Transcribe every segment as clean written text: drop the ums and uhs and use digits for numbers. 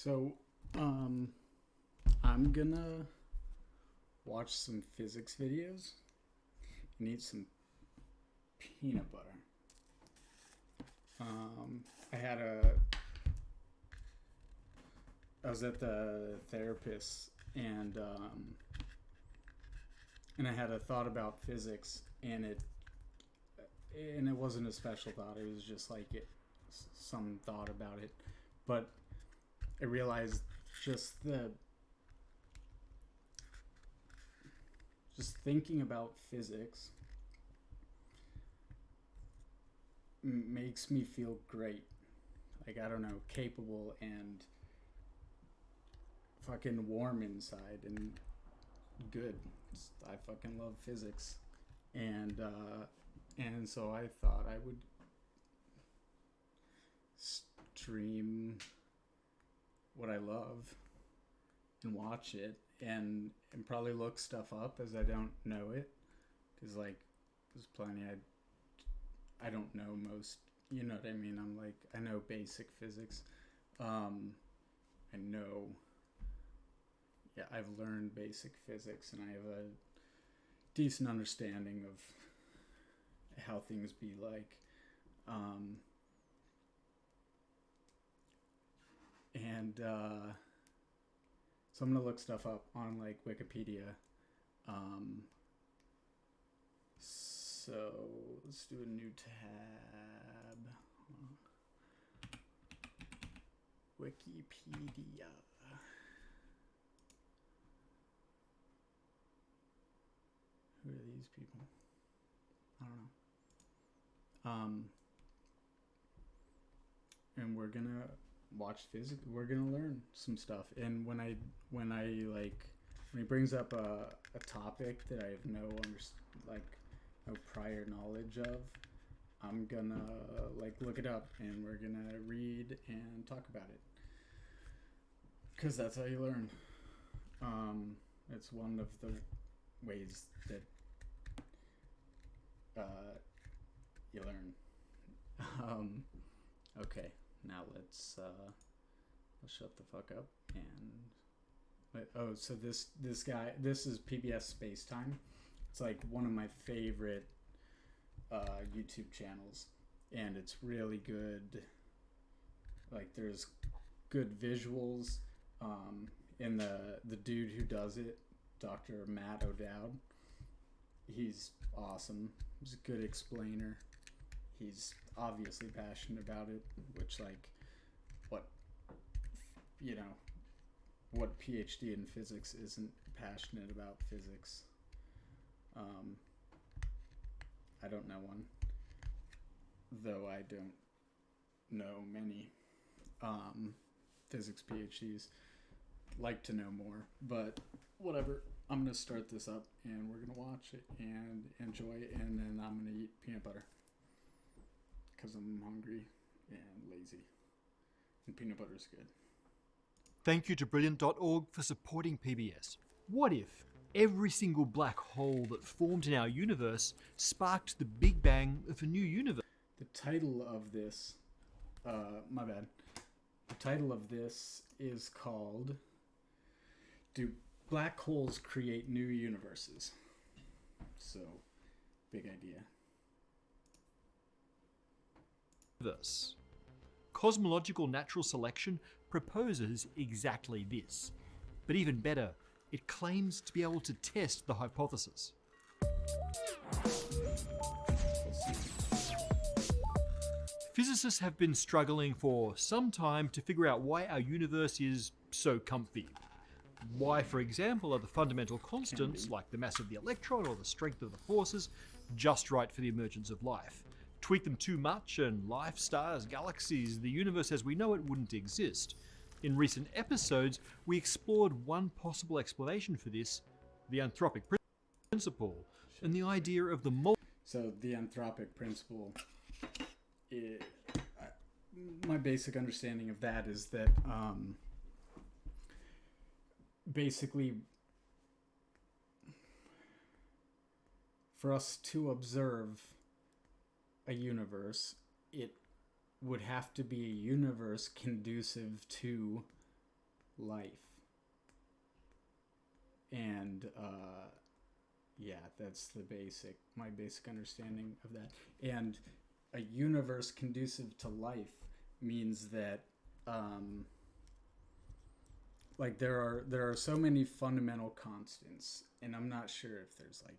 So, I'm gonna watch some physics videos and eat some peanut butter. I was at the therapist and I had a thought about physics, and it wasn't a special thought. It was just like some thought about it, but I realized just thinking about physics makes me feel great. Like, I don't know, capable and fucking warm inside and good. I fucking love physics. And so I thought I would stream what I love and watch it and probably look stuff up as I don't know it, because like there's plenty I don't know most, you know what I mean. I'm like, I know basic physics. I know, yeah, I've learned basic physics and I have a decent understanding of how things be like. So I'm gonna look stuff up on like Wikipedia. So let's do a new tab. Wikipedia. Who are these people? I don't know. And we're gonna watch physics. We're gonna learn some stuff. And when he brings up a topic that I have no prior knowledge of, I'm gonna look it up and we're gonna read and talk about it. Because that's how you learn. It's one of the ways that you learn. Okay, now let's shut the fuck up and so this guy, this is PBS Space Time. It's like one of my favorite YouTube channels, and it's really good. Like, there's good visuals, and the dude who does it, Dr. Matt O'Dowd, he's awesome. He's a good explainer. He's obviously passionate about it, which, like, what PhD in physics isn't passionate about physics? I don't know one, though I don't know many physics PhDs. Like to know more, but whatever. I'm gonna start this up and we're gonna watch it and enjoy it, and then I'm gonna eat peanut butter because I'm hungry and lazy, and peanut butter is good. Thank you to Brilliant.org for supporting PBS. What if every single black hole that formed in our universe sparked the Big Bang of a new universe? The title of this, my bad. The title of this is called "Do Black Holes Create New Universes?" So, big idea. Cosmological natural selection proposes exactly this. But even better, it claims to be able to test the hypothesis. Physicists have been struggling for some time to figure out why our universe is so comfy. Why, for example, are the fundamental constants, like the mass of the electron or the strength of the forces, just right for the emergence of life? Tweak them too much and life, stars, galaxies, the universe as we know it wouldn't exist. In recent episodes, we explored one possible explanation for this, the Anthropic Principle, and the idea of the So the Anthropic Principle, my basic understanding of that is that basically for us to observe a universe, it would have to be a universe conducive to life. And yeah, that's my basic understanding of that. And a universe conducive to life means that like there are so many fundamental constants, and I'm not sure if there's like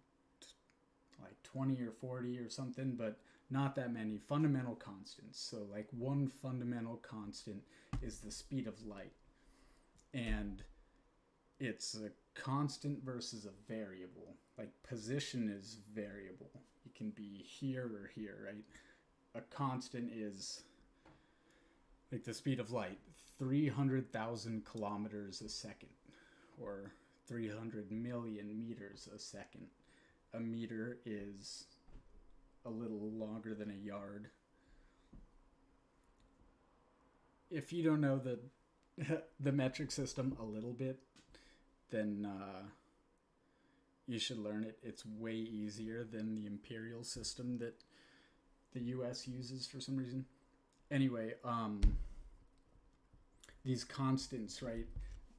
20 or 40 or something, but not that many fundamental constants. So like one fundamental constant is the speed of light, and it's a constant versus a variable. Like position is variable. It can be here or here, right? A constant is like the speed of light, 300,000 kilometers a second, or 300 million meters a second. A meter is a little longer than a yard. If you don't know the metric system a little bit, then you should learn it. It's way easier than the imperial system that the US uses for some reason. Anyway, these constants, right?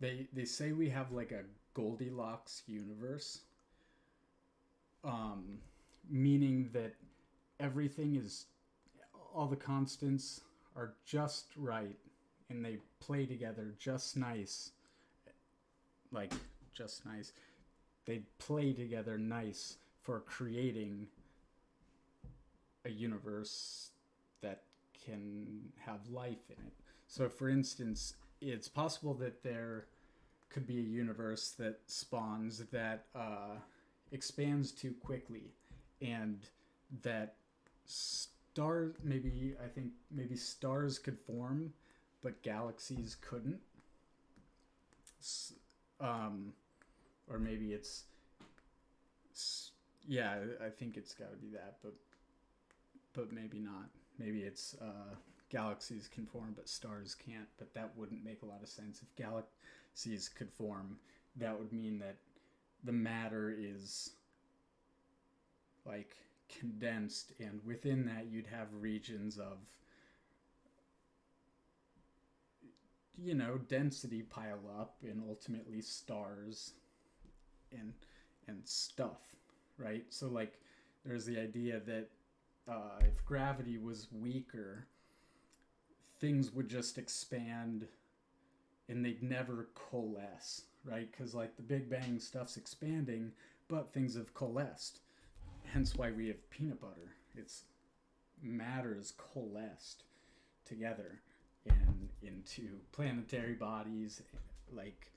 They say we have like a Goldilocks universe, meaning that all the constants are just right, and they play together just nice. Like, just nice. They play together nice for creating a universe that can have life in it. So, for instance, it's possible that there could be a universe that spawns that expands too quickly, and that stars, maybe stars could form, but galaxies couldn't. Or maybe it's, yeah, I think it's got to be that, but maybe not. Maybe it's galaxies can form, but stars can't. But that wouldn't make a lot of sense. If galaxies could form, that would mean that the matter is like condensed, and within that you'd have regions of, you know, density pile up, and ultimately stars and stuff, right? So like there's the idea that if gravity was weaker, things would just expand and they'd never coalesce, right? Because like the Big Bang stuff's expanding, but things have coalesced. Hence why we have peanut butter. It's matter's coalesced together and into planetary bodies, like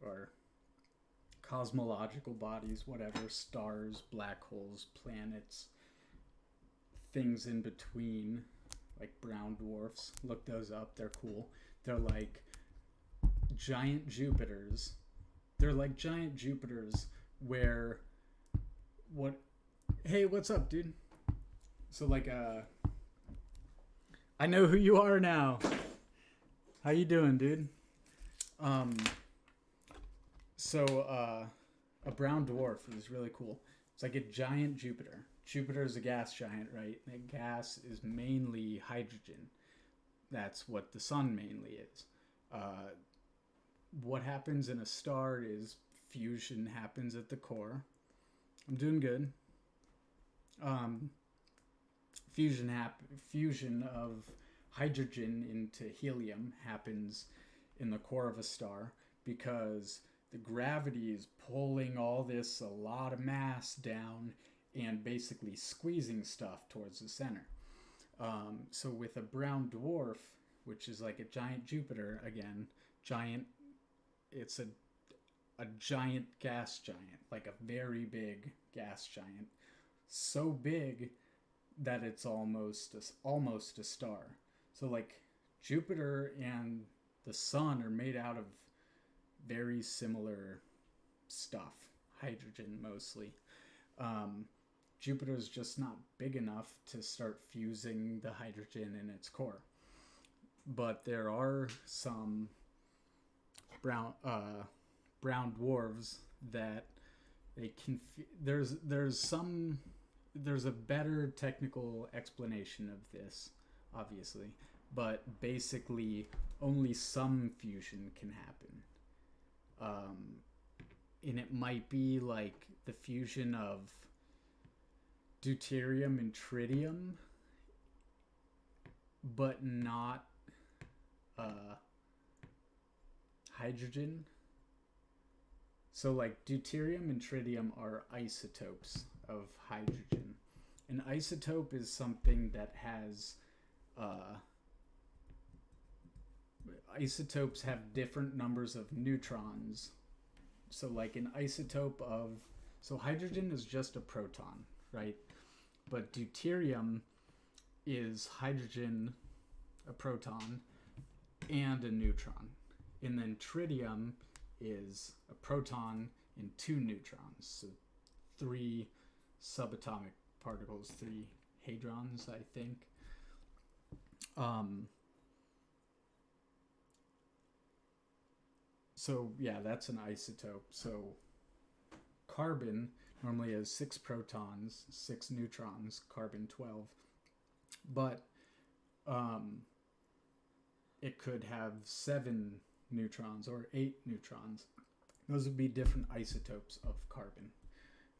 or cosmological bodies, whatever, stars, black holes, planets, things in between, like brown dwarfs. Look those up, they're cool. They're like giant Jupiters. Where hey, what's up, dude? So like I know who you are now. How you doing, dude? So a brown dwarf is really cool. It's like a giant Jupiter. Jupiter is a gas giant, right? And gas is mainly hydrogen. That's what the sun mainly is. What happens in a star is fusion happens at the core. I'm doing good. Fusion of hydrogen into helium happens in the core of a star because the gravity is pulling a lot of mass down and basically squeezing stuff towards the center. So with a brown dwarf, which is like a giant Jupiter, again, it's a giant gas giant, like a very big gas giant, so big that it's almost a star. So like Jupiter and the sun are made out of very similar stuff, hydrogen mostly. Jupiter's just not big enough to start fusing the hydrogen in its core. But there are some brown dwarves that they can. There's a better technical explanation of this, obviously, but basically only some fusion can happen. And it might be like the fusion of deuterium and tritium, but not hydrogen. So like deuterium and tritium are isotopes of hydrogen. An isotope is something that has isotopes have different numbers of neutrons. So like an isotope of, so hydrogen is just a proton, right? But deuterium is hydrogen, a proton, and a neutron. And then tritium is a proton and 2 neutrons. So 3 subatomic particles, 3 hadrons, I think. So yeah, that's an isotope. So carbon normally has 6 protons, 6 neutrons, carbon 12. But it could have 7 neutrons or 8 neutrons. Those would be different isotopes of carbon.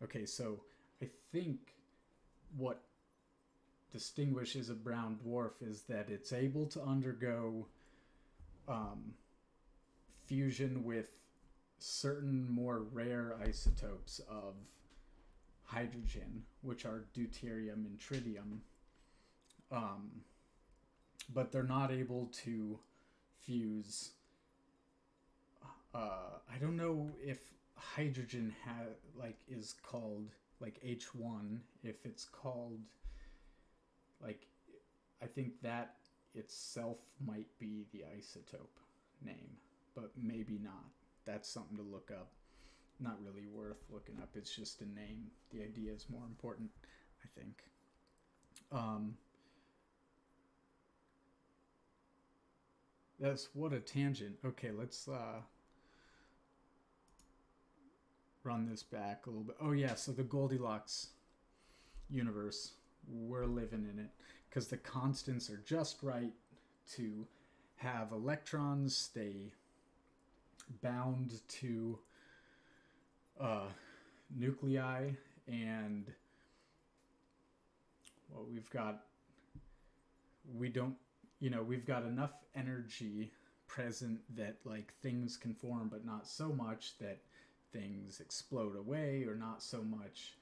Okay, so I think what distinguishes a brown dwarf is that it's able to undergo fusion with certain more rare isotopes of hydrogen, which are deuterium and tritium. But they're not able to fuse. I don't know if hydrogen is called like H1. If it's called like, I think that itself might be the isotope name, but maybe not. That's something to look up. Not really worth looking up. It's just a name. The idea is more important, I think. That's what a tangent. Okay, let's run this back a little bit. Oh yeah, so the Goldilocks universe, we're living in it because the constants are just right to have electrons stay bound to nuclei, and well, we've got enough energy present that like things can form, but not so much that things explode away, or not so much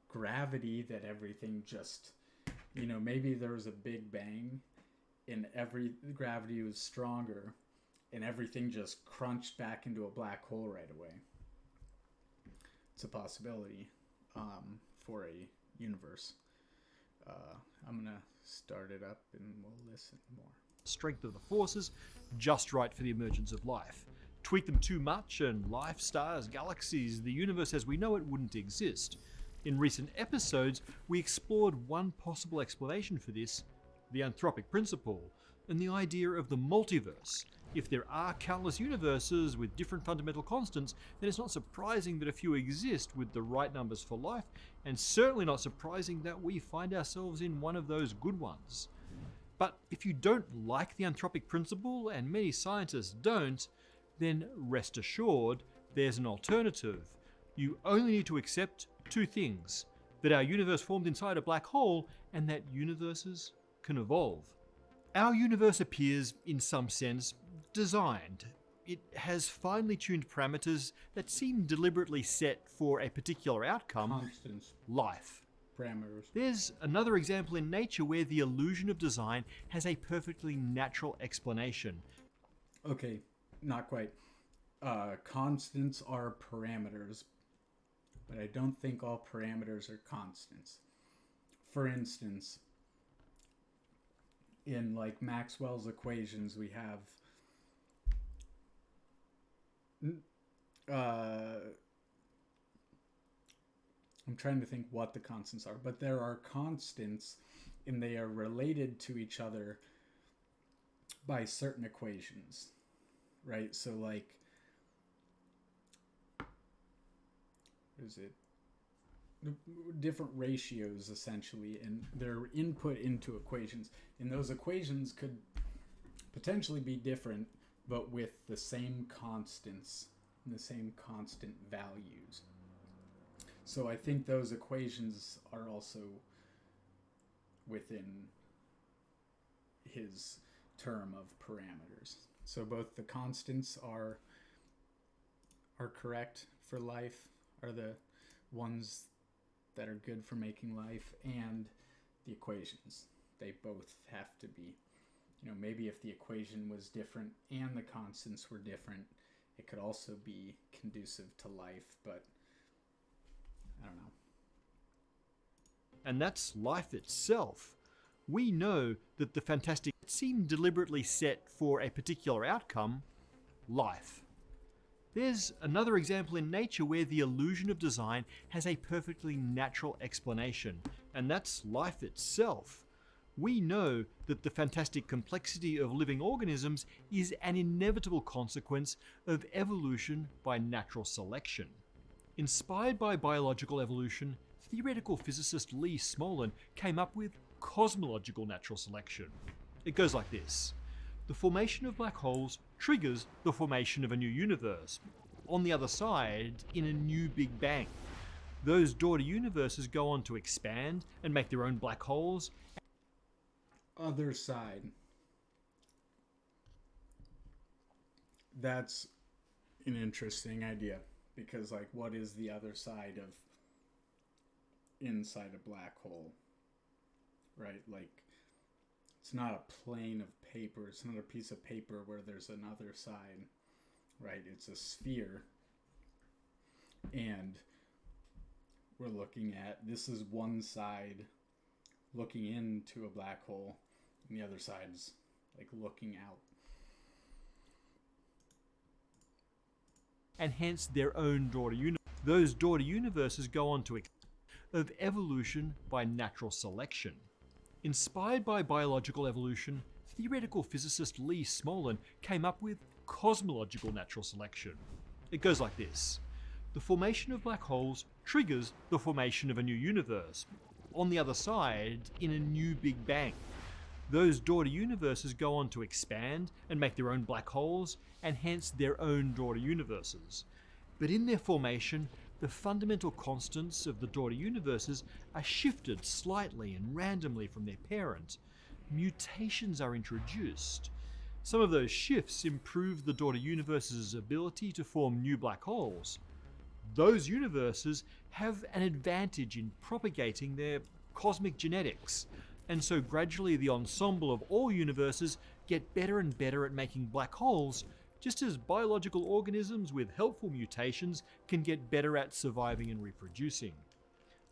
gravity that everything just, maybe there was a big bang and gravity was stronger and everything just crunched back into a black hole right away. It's a possibility for a universe. I'm going to start it up and we'll listen more. Strength of the forces, just right for the emergence of life. Tweak them too much and life, stars, galaxies, the universe as we know it wouldn't exist. In recent episodes, we explored one possible explanation for this, the Anthropic Principle, and the idea of the multiverse. If there are countless universes with different fundamental constants, then it's not surprising that a few exist with the right numbers for life, and certainly not surprising that we find ourselves in one of those good ones. But if you don't like the Anthropic Principle, and many scientists don't, then rest assured there's an alternative. You only need to accept 2 things: that our universe formed inside a black hole, and that universes can evolve. Our universe appears, in some sense, designed. It has finely tuned parameters that seem deliberately set for a particular outcome, Constants. Life. Parameters. There's another example in nature where the illusion of design has a perfectly natural explanation. Okay, not quite. Constants are parameters, but I don't think all parameters are constants. For instance, in like Maxwell's equations, we have I'm trying to think what the constants are, but there are constants and they are related to each other by certain equations, right? So like, what is it? different ratios essentially, and they're input into equations, and those equations could potentially be different, but with the same constants and the same constant values. So I think those equations are also within his term of parameters. So both the constants are correct for life, are the ones that are good for making life, and the equations. They both have to be. Maybe if the equation was different and the constants were different, it could also be conducive to life, but I don't know. And that's life itself. We know that the fantastic seemed deliberately set for a particular outcome, life. There's another example in nature where the illusion of design has a perfectly natural explanation, and that's life itself. We know that the fantastic complexity of living organisms is an inevitable consequence of evolution by natural selection. Inspired by biological evolution, theoretical physicist Lee Smolin came up with cosmological natural selection. It goes like this. The formation of black holes triggers the formation of a new universe. On the other side, in a new Big Bang. Those daughter universes go on to expand and make their own black holes. Other side. That's an interesting idea, because what is the other side of inside a black hole? Right? It's not a plane of paper. It's not a piece of paper where there's another side, right? It's a sphere. And we're looking at, this is one side looking into a black hole, and the other side's looking out. And hence their own daughter universe. Those daughter universes go on to of evolution by natural selection. Inspired by biological evolution, theoretical physicist Lee Smolin came up with cosmological natural selection. It goes like this. The formation of black holes triggers the formation of a new universe. On the other side, in a new Big Bang. Those daughter universes go on to expand and make their own black holes, and hence their own daughter universes. But in their formation, the fundamental constants of the daughter universes are shifted slightly and randomly from their parent. Mutations are introduced. Some of those shifts improve the daughter universe's ability to form new black holes. Those universes have an advantage in propagating their cosmic genetics, and so gradually the ensemble of all universes get better and better at making black holes, just as biological organisms with helpful mutations can get better at surviving and reproducing.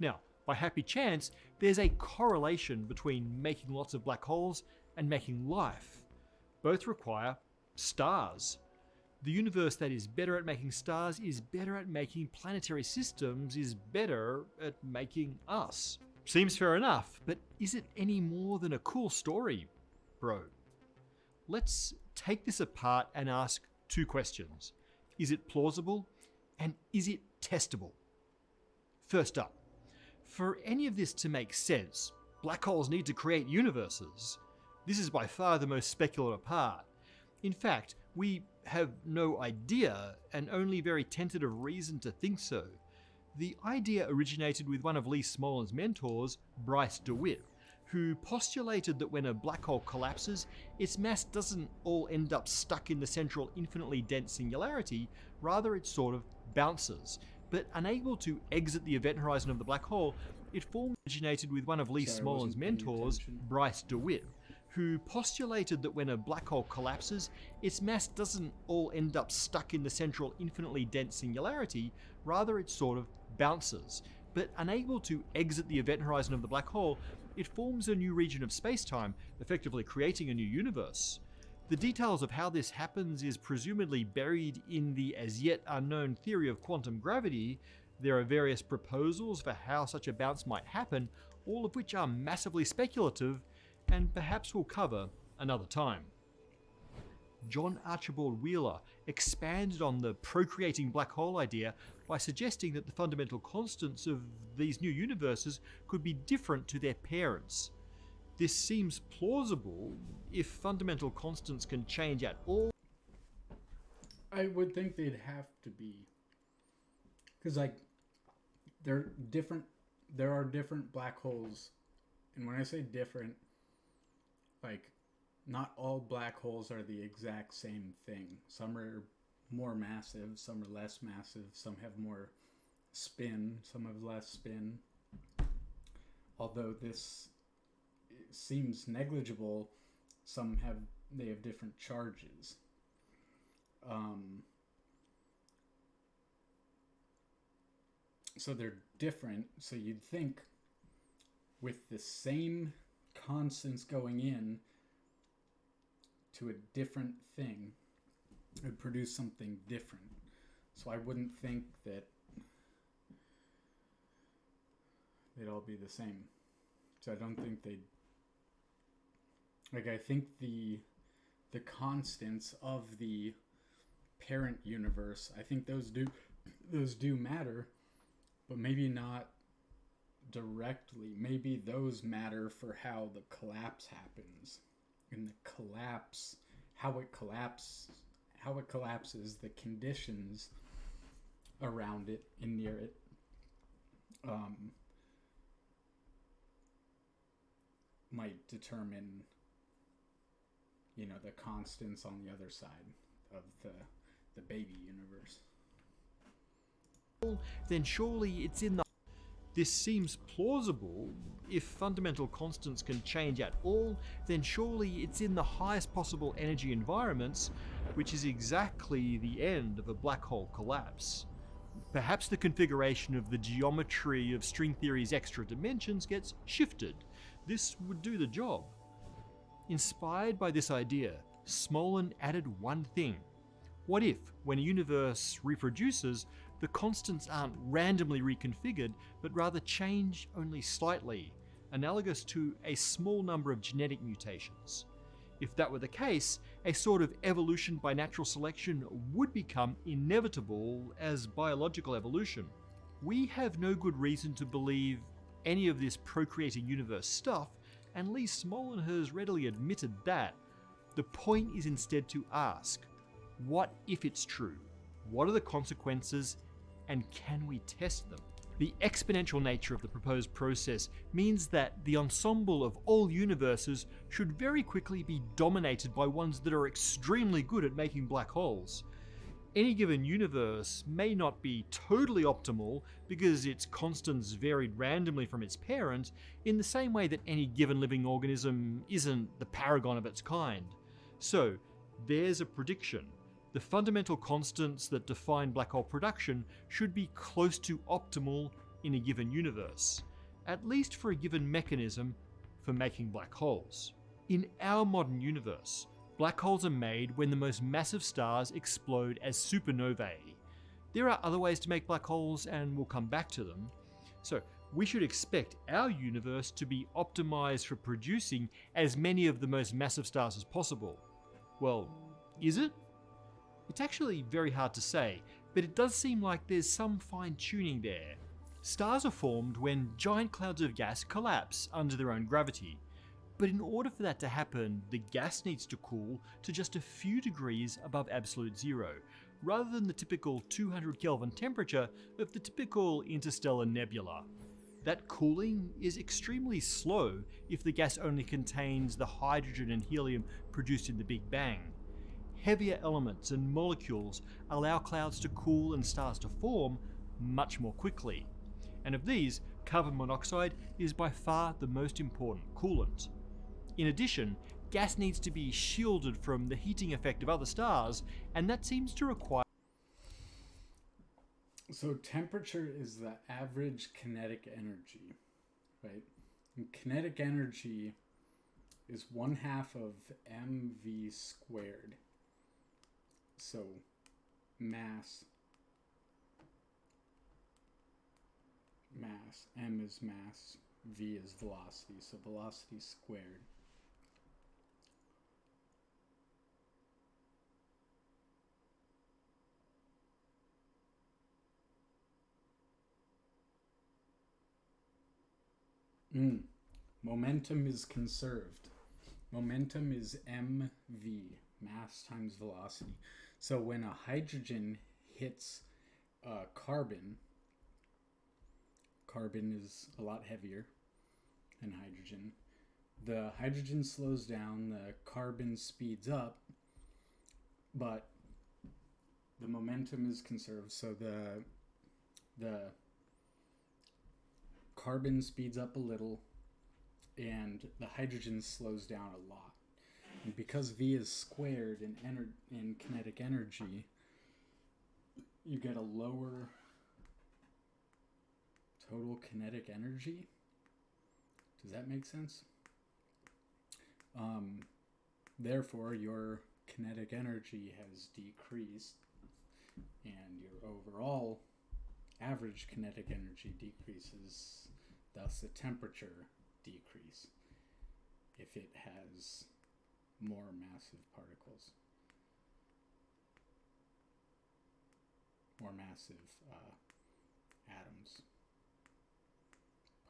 Now, by happy chance, there's a correlation between making lots of black holes and making life. Both require stars. The universe that is better at making stars is better at making planetary systems, is better at making us. Seems fair enough, but is it any more than a cool story, bro? Let's take this apart and ask two questions. Is it plausible? And is it testable? First up, for any of this to make sense, black holes need to create universes. This is by far the most speculative part. In fact, we have no idea and only very tentative reason to think so. The idea originated with one of Lee Smolin's mentors, Bryce DeWitt, who postulated that when a black hole collapses, its mass doesn't all end up stuck in the central infinitely dense singularity, rather it sort of bounces. But unable to exit the event horizon of the black hole, it originated with one of Lee Smolin's mentors, Bryce DeWitt, who postulated that when a black hole collapses, its mass doesn't all end up stuck in the central infinitely dense singularity, rather it sort of bounces. But unable to exit the event horizon of the black hole, it forms a new region of space-time, effectively creating a new universe. The details of how this happens is presumably buried in the as yet unknown theory of quantum gravity. There are various proposals for how such a bounce might happen, all of which are massively speculative, and perhaps we'll cover another time. John Archibald Wheeler expanded on the procreating black hole idea by suggesting that the fundamental constants of these new universes could be different to their parents. This seems plausible if fundamental constants can change at all. I would think they'd have to be, because like they're different. There are different black holes, and when I say different, like not all black holes are the exact same thing. Some are more massive, some are less massive, some have more spin, some have less spin. Although this seems negligible, they have different charges. So they're different. So you'd think with the same constants going in to a different thing, it would produce something different. So I wouldn't think that they'd all be the same. So I don't think they'd... Like, I think the constants of the parent universe, I think those do matter, but maybe not directly. Maybe those matter for how the collapse happens. And the collapse, how it collapses, the conditions around it and near it, might determine, the constants on the other side of the baby universe. Then surely it's in the... This seems plausible. If fundamental constants can change at all, then surely it's in the highest possible energy environments, which is exactly the end of a black hole collapse. Perhaps the configuration of the geometry of string theory's extra dimensions gets shifted. This would do the job. Inspired by this idea, Smolin added one thing. What if, when a universe reproduces, the constants aren't randomly reconfigured, but rather change only slightly, analogous to a small number of genetic mutations? If that were the case, a sort of evolution by natural selection would become inevitable as biological evolution. We have no good reason to believe any of this procreating universe stuff, and Lee Smolin has readily admitted that. The point is instead to ask, what if it's true? What are the consequences, and can we test them? The exponential nature of the proposed process means that the ensemble of all universes should very quickly be dominated by ones that are extremely good at making black holes. Any given universe may not be totally optimal because its constants varied randomly from its parent, in the same way that any given living organism isn't the paragon of its kind. So, there's a prediction. The fundamental constants that define black hole production should be close to optimal in a given universe, at least for a given mechanism for making black holes. In our modern universe, black holes are made when the most massive stars explode as supernovae. There are other ways to make black holes, and we'll come back to them. So we should expect our universe to be optimized for producing as many of the most massive stars as possible. Well, is it? It's actually very hard to say, but it does seem like there's some fine-tuning there. Stars are formed when giant clouds of gas collapse under their own gravity. But in order for that to happen, the gas needs to cool to just a few degrees above absolute zero, rather than the typical 200 Kelvin temperature of the typical interstellar nebula. That cooling is extremely slow if the gas only contains the hydrogen and helium produced in the Big Bang. Heavier elements and molecules allow clouds to cool and stars to form much more quickly. And of these, carbon monoxide is by far the most important coolant. In addition, gas needs to be shielded from the heating effect of other stars, and that seems to require... So temperature is the average kinetic energy, right? And kinetic energy is 1/2 of mv squared. So mass, m is mass, v is velocity, so velocity squared. Momentum is conserved. Momentum is mv, mass times velocity. So when a hydrogen hits carbon is a lot heavier than hydrogen. The hydrogen slows down, the carbon speeds up, but the momentum is conserved. So the carbon speeds up a little, and the hydrogen slows down a lot. And because V is squared in kinetic energy, you get a lower total kinetic energy. Does that make sense? Therefore, your kinetic energy has decreased, and your overall average kinetic energy decreases, thus the temperature decrease if it has more massive particles. More massive atoms.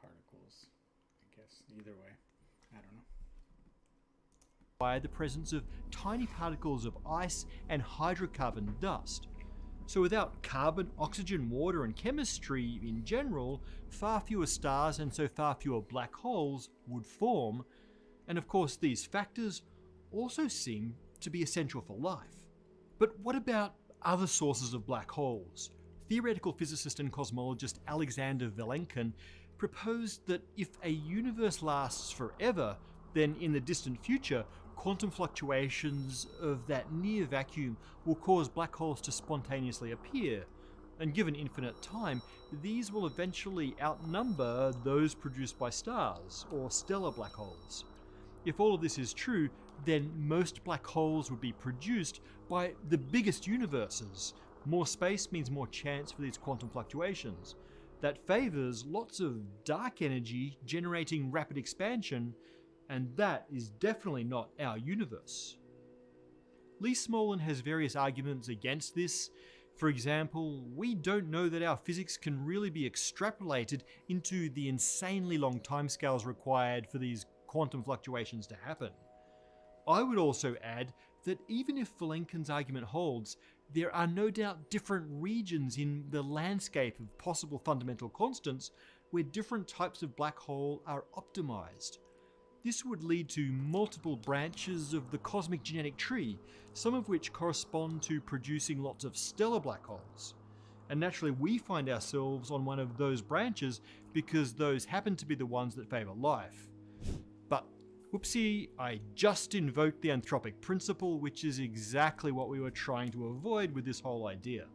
Particles, I guess. Either way, I don't know. By the presence of tiny particles of ice and hydrocarbon dust. So without carbon, oxygen, water and chemistry in general, far fewer stars and so far fewer black holes would form. And of course these factors also seem to be essential for life. But what about other sources of black holes? Theoretical physicist and cosmologist Alexander Vilenkin proposed that if a universe lasts forever, then in the distant future, quantum fluctuations of that near vacuum will cause black holes to spontaneously appear. And given infinite time, these will eventually outnumber those produced by stars, or stellar black holes. If all of this is true, then most black holes would be produced by the biggest universes. More space means more chance for these quantum fluctuations. That favors lots of dark energy generating rapid expansion, and that is definitely not our universe. Lee Smolin has various arguments against this. For example, we don't know that our physics can really be extrapolated into the insanely long timescales required for these quantum fluctuations to happen. I would also add that even if Vilenkin's argument holds, there are no doubt different regions in the landscape of possible fundamental constants where different types of black hole are optimized. This would lead to multiple branches of the cosmic genetic tree, some of which correspond to producing lots of stellar black holes. And naturally we find ourselves on one of those branches because those happen to be the ones that favor life. But whoopsie, I just invoked the Anthropic Principle, which is exactly what we were trying to avoid with this whole idea.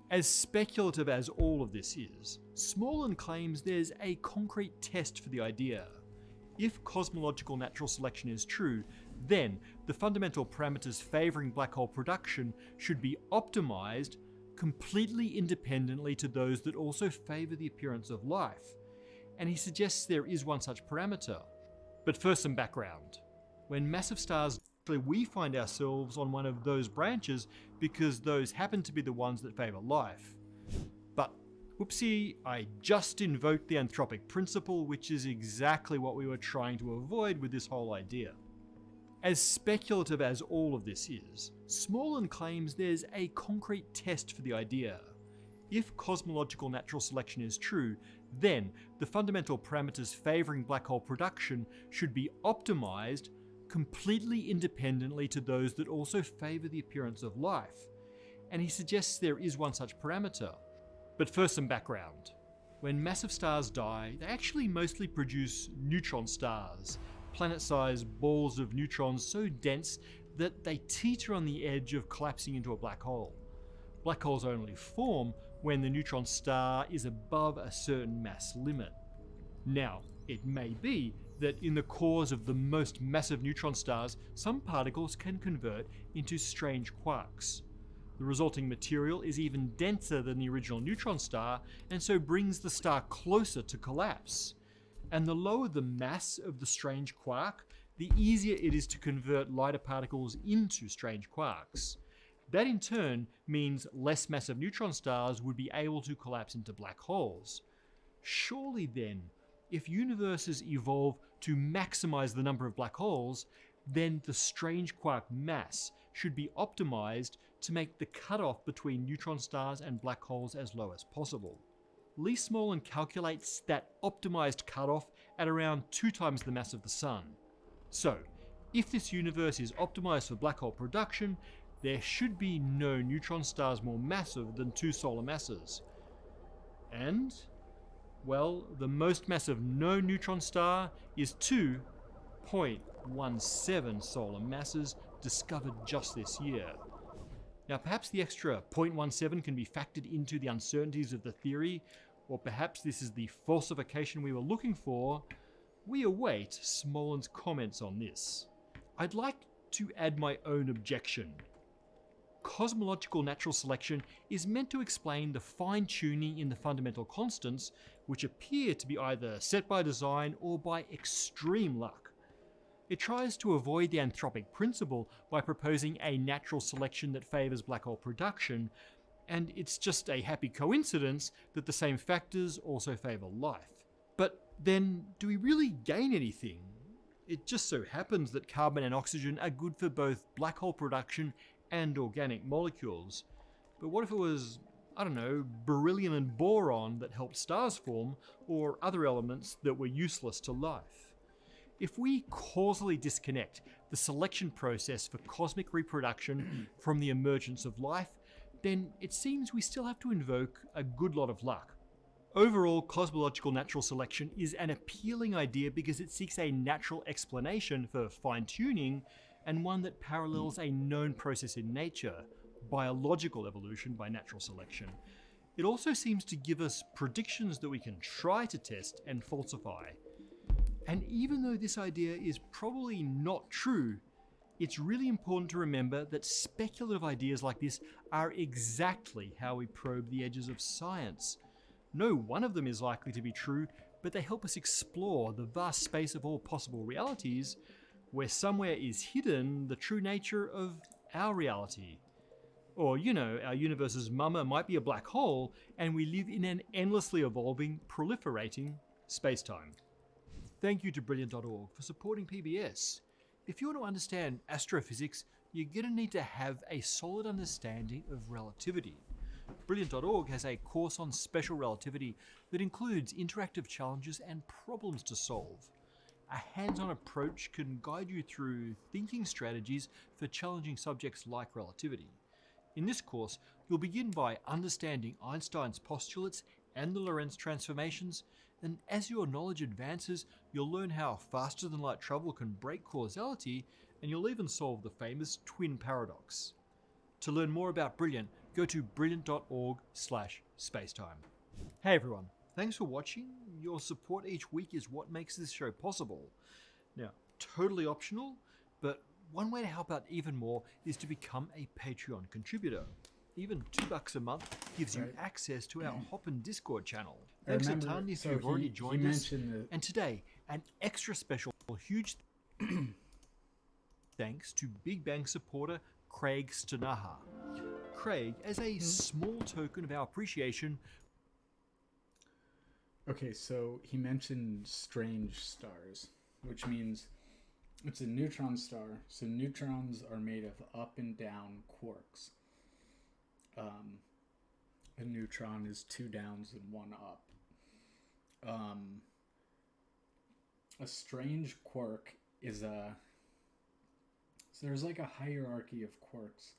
As speculative as all of this is, Smolin claims there's a concrete test for the idea. If cosmological natural selection is true, then the fundamental parameters favoring black hole production should be optimized completely independently to those that also favor the appearance of life. And he suggests there is one such parameter. But first some background. When massive stars die, we find ourselves on one of those branches because those happen to be the ones that favor life. But whoopsie, I just invoked the Anthropic Principle, which is exactly what we were trying to avoid with this whole idea. As speculative as all of this is, Smolin claims there's a concrete test for the idea. If cosmological natural selection is true, then the fundamental parameters favoring black hole production should be optimized completely independently to those that also favor the appearance of life. And he suggests there is one such parameter. But first some background. When massive stars die, they actually mostly produce neutron stars, planet-sized balls of neutrons so dense that they teeter on the edge of collapsing into a black hole. Black holes only form when the neutron star is above a certain mass limit. Now, it may be that in the cores of the most massive neutron stars, some particles can convert into strange quarks. The resulting material is even denser than the original neutron star, and so brings the star closer to collapse. And the lower the mass of the strange quark, the easier it is to convert lighter particles into strange quarks. That in turn means less massive neutron stars would be able to collapse into black holes. Surely then, if universes evolve to maximize the number of black holes, then the strange quark mass should be optimized to make the cutoff between neutron stars and black holes as low as possible. Lee Smolin calculates that optimized cutoff at around 2 times the mass of the Sun. So, if this universe is optimized for black hole production, there should be no neutron stars more massive than 2 solar masses. And, well, the most massive known neutron star is 2.17 solar masses discovered just this year. Now, perhaps the extra 0.17 can be factored into the uncertainties of the theory, or perhaps this is the falsification we were looking for. We await Smolin's comments on this. I'd like to add my own objection. Cosmological natural selection is meant to explain the fine-tuning in the fundamental constants, which appear to be either set by design or by extreme luck. It tries to avoid the Anthropic Principle by proposing a natural selection that favours black hole production, and it's just a happy coincidence that the same factors also favour life. But then, do we really gain anything? It just so happens that carbon and oxygen are good for both black hole production and organic molecules. But what if it was, I don't know, beryllium and boron that helped stars form, or other elements that were useless to life? If we causally disconnect the selection process for cosmic reproduction from the emergence of life, then it seems we still have to invoke a good lot of luck. Overall, cosmological natural selection is an appealing idea because it seeks a natural explanation for fine-tuning, and one that parallels a known process in nature, biological evolution by natural selection. It also seems to give us predictions that we can try to test and falsify. And even though this idea is probably not true, it's really important to remember that speculative ideas like this are exactly how we probe the edges of science. No one of them is likely to be true, but they help us explore the vast space of all possible realities, where somewhere is hidden the true nature of our reality. Or, our universe's mama might be a black hole, and we live in an endlessly evolving, proliferating space-time. Thank you to Brilliant.org for supporting PBS. If you want to understand astrophysics, you're going to need to have a solid understanding of relativity. Brilliant.org has a course on special relativity that includes interactive challenges and problems to solve. A hands-on approach can guide you through thinking strategies for challenging subjects like relativity. In this course, you'll begin by understanding Einstein's postulates and the Lorentz transformations, and as your knowledge advances, you'll learn how faster-than-light travel can break causality, and you'll even solve the famous twin paradox. To learn more about Brilliant, go to brilliant.org/spacetime. Hey everyone, thanks for watching. Your support each week is what makes this show possible. Now, totally optional, but one way to help out even more is to become a Patreon contributor. Even $2 a month gives you access to our Hoppin' Discord channel. Thanks a ton if you've already joined us. And today, an extra special huge thanks to Big Bang supporter Craig Stanaha. Craig, as a small token of our appreciation. Okay, so he mentioned strange stars, which means it's a neutron star. So neutrons are made of up and down quarks. A neutron is 2 downs and 1 up. A strange quark is so there's like a hierarchy of quarks.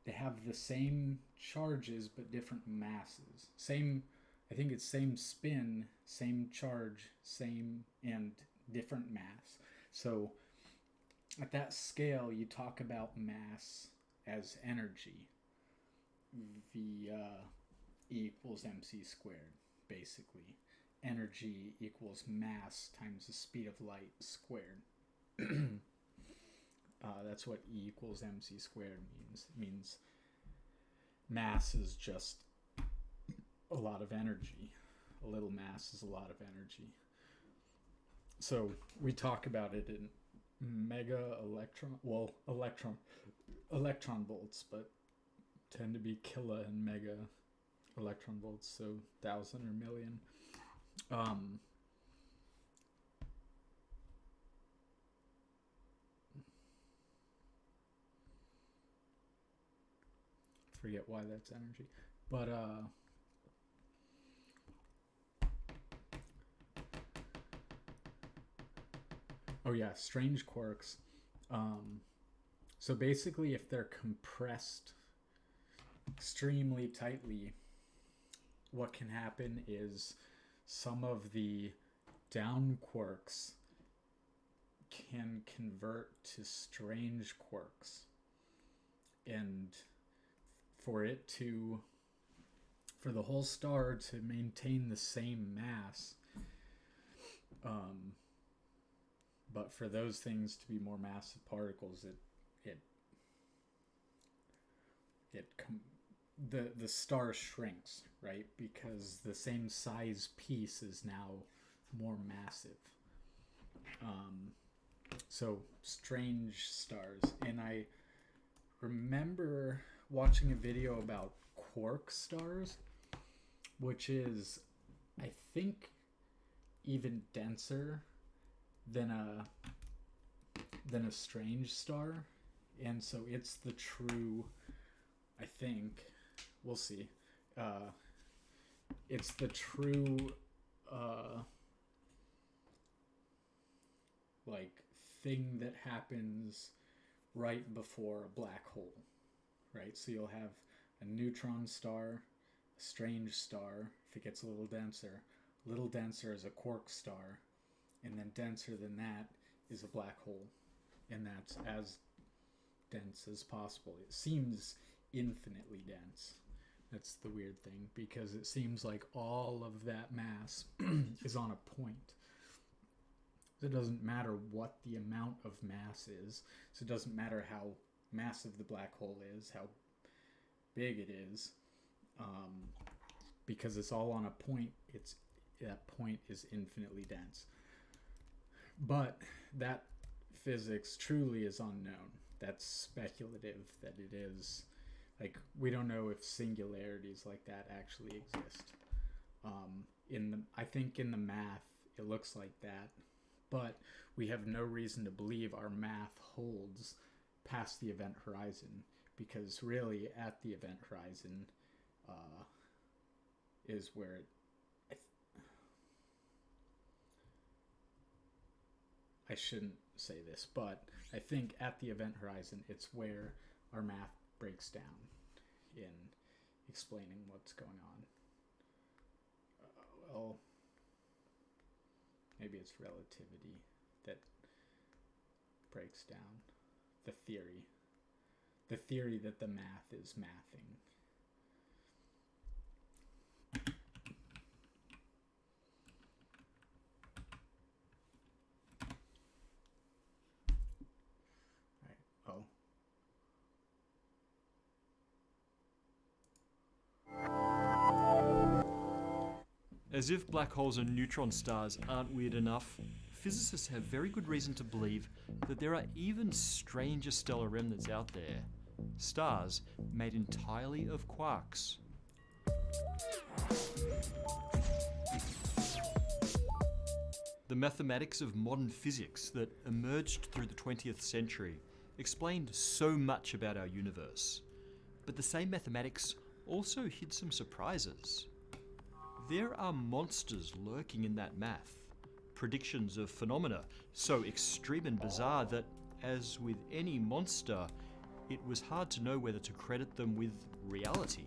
They have the same charges but different masses. I think it's same spin, same charge, same and different mass. So at that scale, you talk about mass as energy. V E equals mc squared, basically. Energy equals mass times the speed of light squared. That's what E equals mc squared means. It means mass is just a lot of energy. A little mass is a lot of energy. So we talk about it in mega electron volts, but tend to be kilo and mega electron volts, so 1,000 or million. forget why that's energy. But oh yeah, strange quarks. So basically, if they're compressed extremely tightly, what can happen is some of the down quarks can convert to strange quarks. And for the whole star to maintain the same mass, but for those things to be more massive particles, the star shrinks, right? Because the same size piece is now more massive. So strange stars. And I remember watching a video about quark stars, which is, I think, even denser than a strange star. And so it's the true, I think, we'll see, it's the true like thing that happens right before a black hole, right? So you'll have a neutron star, a strange star, if it gets a little denser is a quark star, and then denser than that is a black hole, and that's as dense as possible. It seems infinitely dense. That's the weird thing, because it seems like all of that mass is on a point. It doesn't matter what the amount of mass is. So it doesn't matter how massive the black hole is, how big it is, because it's all on a point. That point is infinitely dense. But that physics truly is unknown. That's speculative that it is. Like, we don't know if singularities like that actually exist. I think in the math it looks like that, but we have no reason to believe our math holds past the event horizon, because really at the event horizon is where I shouldn't say this, but I think at the event horizon it's where our math breaks down in explaining what's going on. Well, maybe it's relativity that breaks down the theory that the math is mathing. As if black holes and neutron stars aren't weird enough, physicists have very good reason to believe that there are even stranger stellar remnants out there. Stars made entirely of quarks. The mathematics of modern physics that emerged through the 20th century explained so much about our universe. But the same mathematics also hid some surprises. There are monsters lurking in that math, predictions of phenomena so extreme and bizarre that, as with any monster, it was hard to know whether to credit them with reality.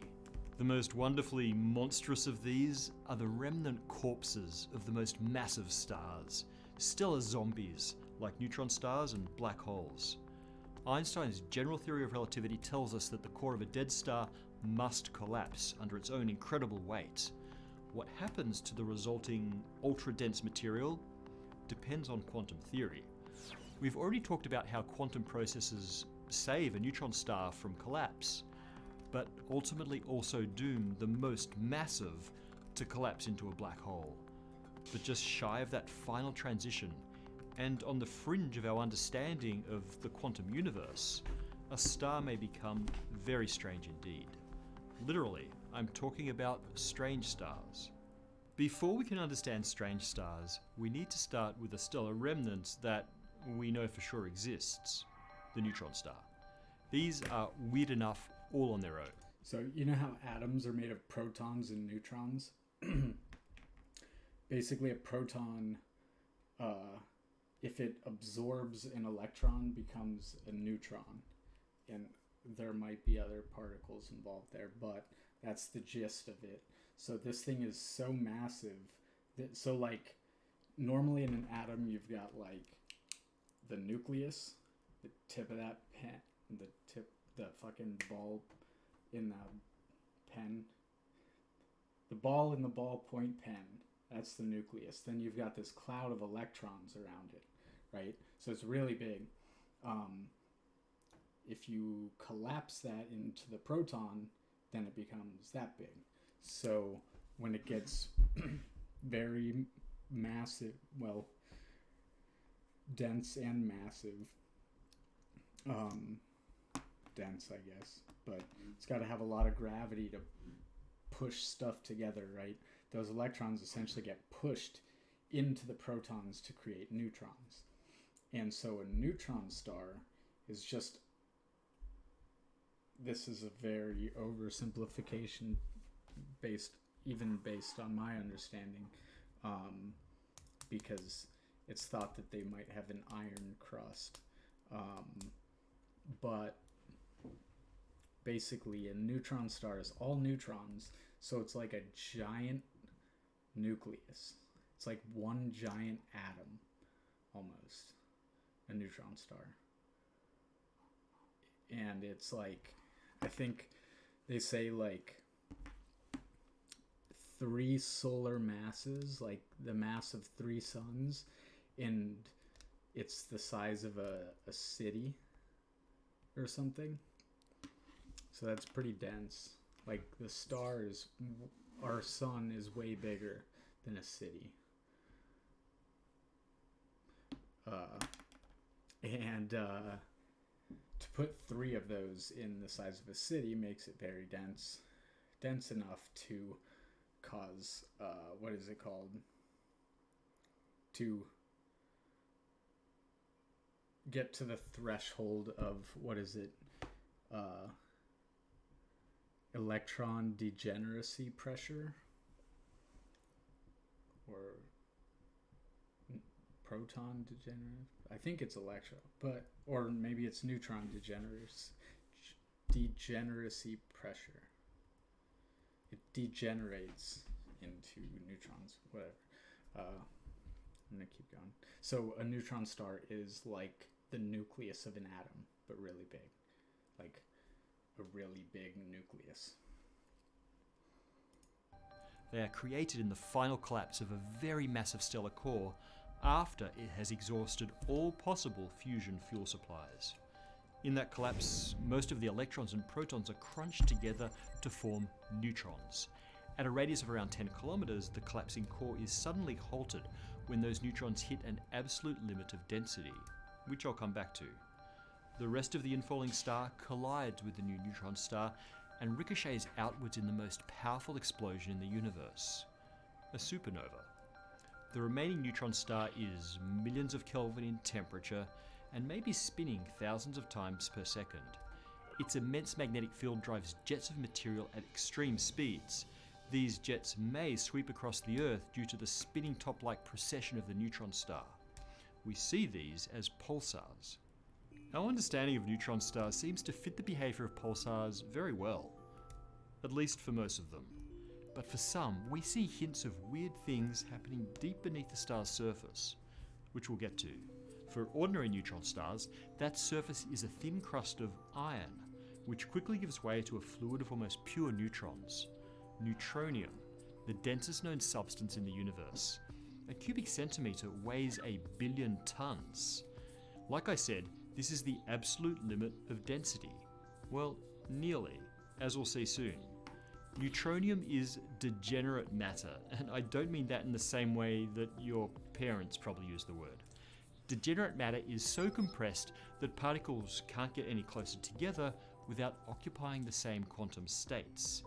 The most wonderfully monstrous of these are the remnant corpses of the most massive stars, stellar zombies like neutron stars and black holes. Einstein's general theory of relativity tells us that the core of a dead star must collapse under its own incredible weight. What happens to the resulting ultra-dense material depends on quantum theory. We've already talked about how quantum processes save a neutron star from collapse, but ultimately also doom the most massive to collapse into a black hole. But just shy of that final transition, and on the fringe of our understanding of the quantum universe, a star may become very strange indeed. Literally, I'm talking about strange stars. Before we can understand strange stars, we need to start with a stellar remnant that we know for sure exists, the neutron star. These are weird enough all on their own. So you know how atoms are made of protons and neutrons? Basically, a proton, if it absorbs an electron, becomes a neutron. And there might be other particles involved there, but that's the gist of it. So this thing is so massive that, so like, normally in an atom, you've got like the nucleus, the tip of that pen, the fucking ball in the pen, the ball in the ballpoint pen. That's the nucleus. Then you've got this cloud of electrons around it, right? So it's really big. If you collapse that into the proton, then it becomes that big. So when it gets very massive, well, dense and massive, dense, I guess, but it's got to have a lot of gravity to push stuff together, right? Those electrons essentially get pushed into the protons to create neutrons. And so a neutron star is just, this is a very oversimplification based on my understanding, because it's thought that they might have an iron crust. But basically a neutron star is all neutrons, so it's like a giant nucleus. It's like one giant atom, almost, a neutron star. And it's like, I think they say like 3 solar masses, like the mass of 3 suns, and it's the size of a city or something. So that's pretty dense. Like the stars, our sun is way bigger than a city. To put 3 of those in the size of a city makes it very dense. Dense enough to cause, what is it called? To get to the threshold of, what is it? Electron degeneracy pressure, or proton degeneracy. I think it's electron, but, or maybe it's neutron degeneracy pressure. It degenerates into neutrons, whatever. I'm gonna keep going. So a neutron star is like the nucleus of an atom, but really big, like a really big nucleus. They are created in the final collapse of a very massive stellar core after it has exhausted all possible fusion fuel supplies. In that collapse, most of the electrons and protons are crunched together to form neutrons. At a radius of around 10 kilometers, the collapsing core is suddenly halted when those neutrons hit an absolute limit of density, which I'll come back to. The rest of the infalling star collides with the new neutron star and ricochets outwards in the most powerful explosion in the universe, a supernova. The remaining neutron star is millions of Kelvin in temperature and may be spinning thousands of times per second. Its immense magnetic field drives jets of material at extreme speeds. These jets may sweep across the Earth due to the spinning top-like precession of the neutron star. We see these as pulsars. Our understanding of neutron stars seems to fit the behavior of pulsars very well, at least for most of them. But for some, we see hints of weird things happening deep beneath the star's surface, which we'll get to. For ordinary neutron stars, that surface is a thin crust of iron, which quickly gives way to a fluid of almost pure neutrons. Neutronium, the densest known substance in the universe. A cubic centimeter weighs 1 billion tons. Like I said, this is the absolute limit of density. Well, nearly, as we'll see soon. Neutronium is degenerate matter, and I don't mean that in the same way that your parents probably use the word. Degenerate matter is so compressed that particles can't get any closer together without occupying the same quantum states.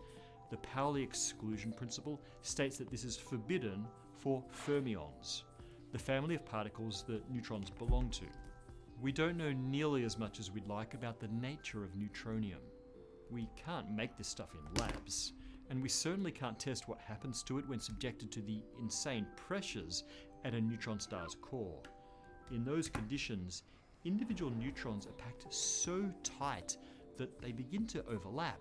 The Pauli exclusion principle states that this is forbidden for fermions, the family of particles that neutrons belong to. We don't know nearly as much as we'd like about the nature of neutronium. We can't make this stuff in labs, and we certainly can't test what happens to it when subjected to the insane pressures at a neutron star's core. In those conditions, individual neutrons are packed so tight that they begin to overlap.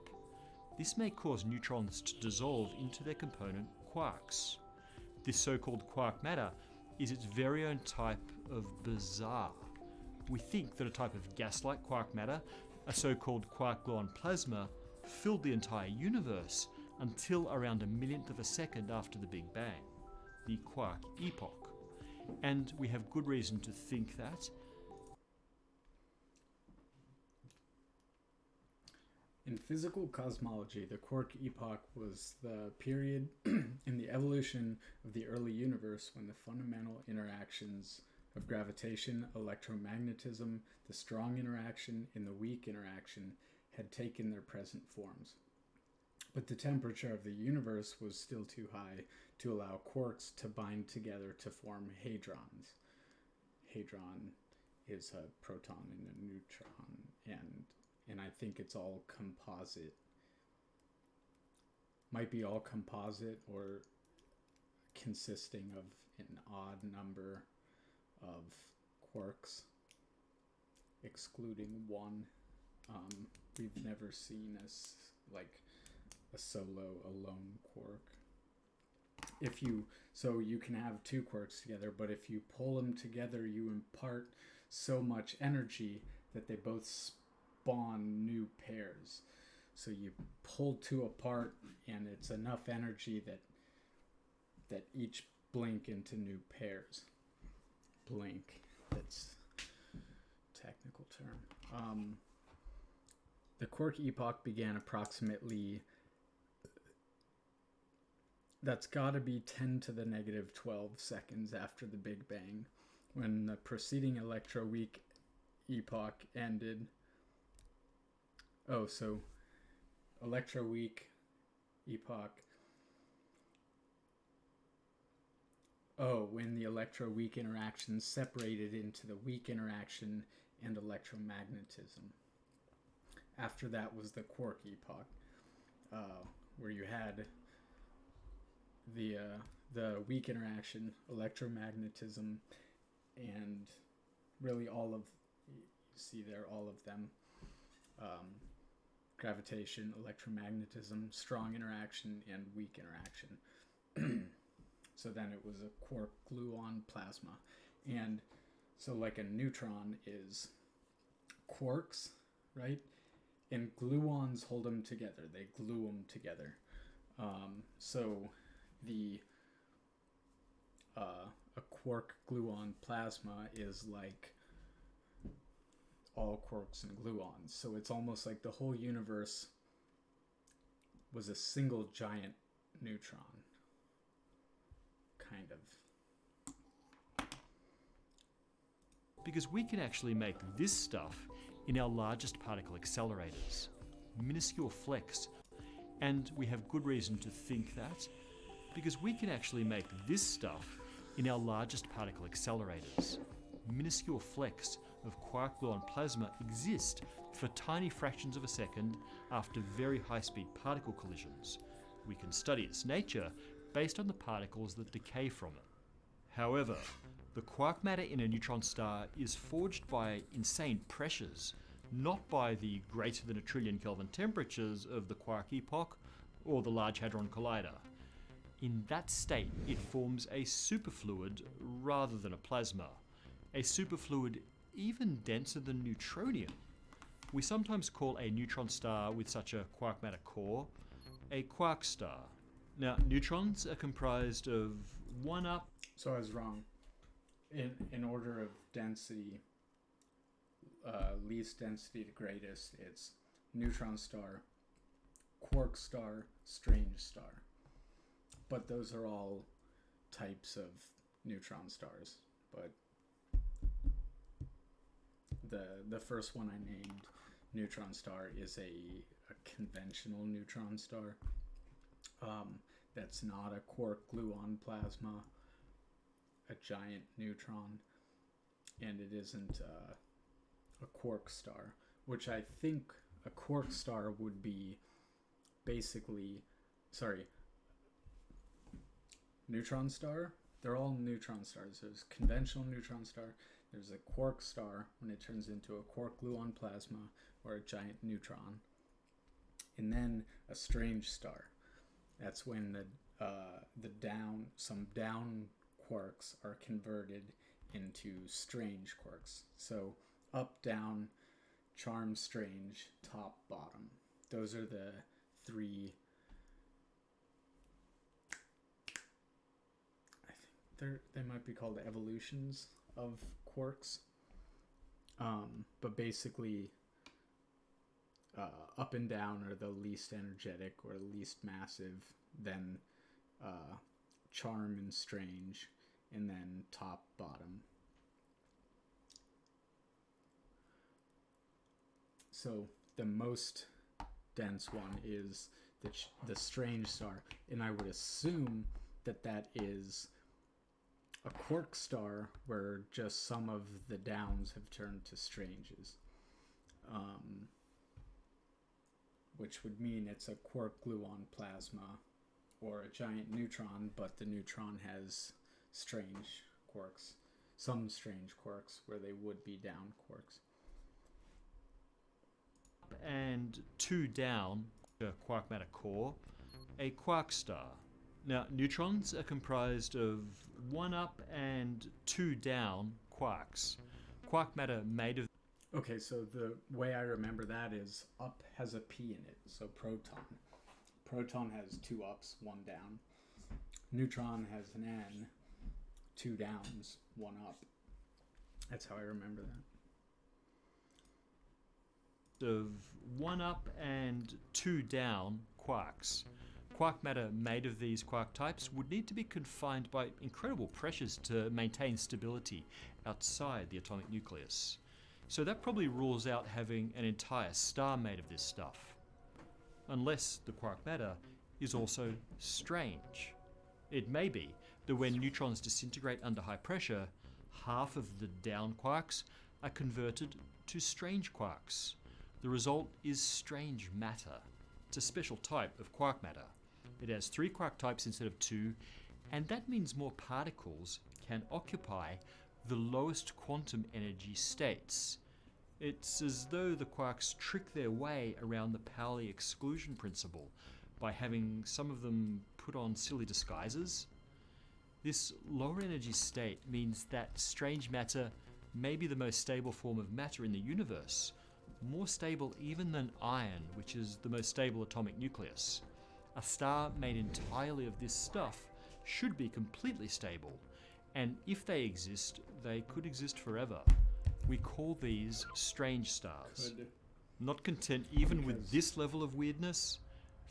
This may cause neutrons to dissolve into their component quarks. This so-called quark matter is its very own type of bizarre. We think that a type of gas-like quark matter, a so-called quark-gluon plasma, filled the entire universe until around a millionth of a second after the Big Bang, the Quark Epoch. And we have good reason to think that. In physical cosmology, the Quark Epoch was the period in the evolution of the early universe when the fundamental interactions of gravitation, electromagnetism, the strong interaction, and the weak interaction had taken their present forms. But the temperature of the universe was still too high to allow quarks to bind together to form hadrons. Hadron is a proton and a neutron, and I think it's all composite. Might be all composite or consisting of an odd number of quarks, excluding one. We've never seen a solo, alone quark. So you can have two quarks together, but if you pull them together, you impart so much energy that they both spawn new pairs. So you pull two apart, and it's enough energy that each blink into new pairs. Blink, that's a technical term. The Quark Epoch began approximately, that's got to be 10 to the negative 12 seconds after the Big Bang, when the preceding electroweak epoch ended. Oh, so electroweak epoch. Oh, when the electroweak interaction separated into the weak interaction and electromagnetism. After that was the Quark Epoch, where you had the weak interaction, electromagnetism, and really all of, you see there, all of them. Gravitation, electromagnetism, strong interaction, and weak interaction. So then it was a quark-gluon plasma. And so like a neutron is quarks, right? And gluons hold them together. They glue them together. So a quark-gluon plasma is like all quarks and gluons. So it's almost like the whole universe was a single giant neutron. Kind of. Because we can actually make this stuff in our largest particle accelerators, minuscule flecks, and we have good reason to think that, because we can actually make this stuff in our largest particle accelerators, minuscule flecks of quark-gluon plasma exist for tiny fractions of a second after very high-speed particle collisions. We can study its nature based on the particles that decay from it. However, the quark matter in a neutron star is forged by insane pressures, not by the greater than a trillion Kelvin temperatures of the Quark Epoch or the Large Hadron Collider. In that state, it forms a superfluid rather than a plasma, a superfluid even denser than neutronium. We sometimes call a neutron star with such a quark matter core a quark star. Now, neutrons are comprised of one up. So I was wrong. In order of density, least density to greatest, it's neutron star, quark star, strange star. But those are all types of neutron stars. But the first one I named, neutron star, is a conventional neutron star. That's not a quark-gluon plasma, a giant neutron, and it isn't a quark star, which I think a quark star would be basically, sorry, neutron star. They're all neutron stars. There's conventional neutron star. There's a quark star when it turns into a quark gluon plasma or a giant neutron. And then a strange star. That's when some down quarks are converted into strange quarks. So up, down, charm, strange, top, bottom. Those are the three. I think they might be called evolutions of quarks. But basically, up and down are the least energetic or least massive, then charm and strange, and then top, bottom. So the most dense one is the strange star, and I would assume that is a quark star where just some of the downs have turned to stranges, which would mean it's a quark gluon plasma or a giant neutron, but the neutron has strange quarks, some strange quarks where they would be down quarks. And 2 down, a quark matter core, a quark star. Now, neutrons are comprised of 1 up and 2 down quarks. Quark matter made of... Okay, so the way I remember that is up has a P in it, so proton. Proton has 2 ups, 1 down. Neutron has an N, 2 downs, 1 up. That's how I remember that. Of 1 up and 2 down quarks. Quark matter made of these quark types would need to be confined by incredible pressures to maintain stability outside the atomic nucleus. So that probably rules out having an entire star made of this stuff. Unless the quark matter is also strange. It may be that when neutrons disintegrate under high pressure, half of the down quarks are converted to strange quarks. The result is strange matter. It's a special type of quark matter. It has 3 quark types instead of 2, and that means more particles can occupy the lowest quantum energy states. It's as though the quarks trick their way around the Pauli exclusion principle by having some of them put on silly disguises. This lower energy state means that strange matter may be the most stable form of matter in the universe, more stable even than iron, which is the most stable atomic nucleus. A star made entirely of this stuff should be completely stable, and if they exist, they could exist forever. We call these strange stars. Not content even with this level of weirdness,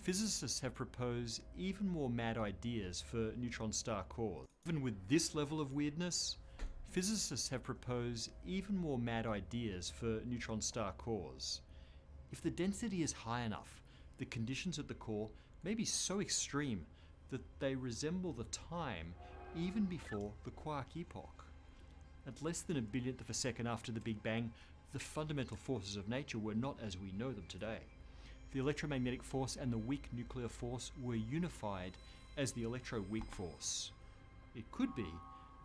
physicists have proposed even more mad ideas for neutron star cores. Even with this level of weirdness, physicists have proposed even more mad ideas for neutron star cores. If the density is high enough, the conditions at the core may be so extreme that they resemble the time even before the Quark Epoch. At less than a billionth of a second after the Big Bang, the fundamental forces of nature were not as we know them today. The electromagnetic force and the weak nuclear force were unified as the electro-weak force. It could be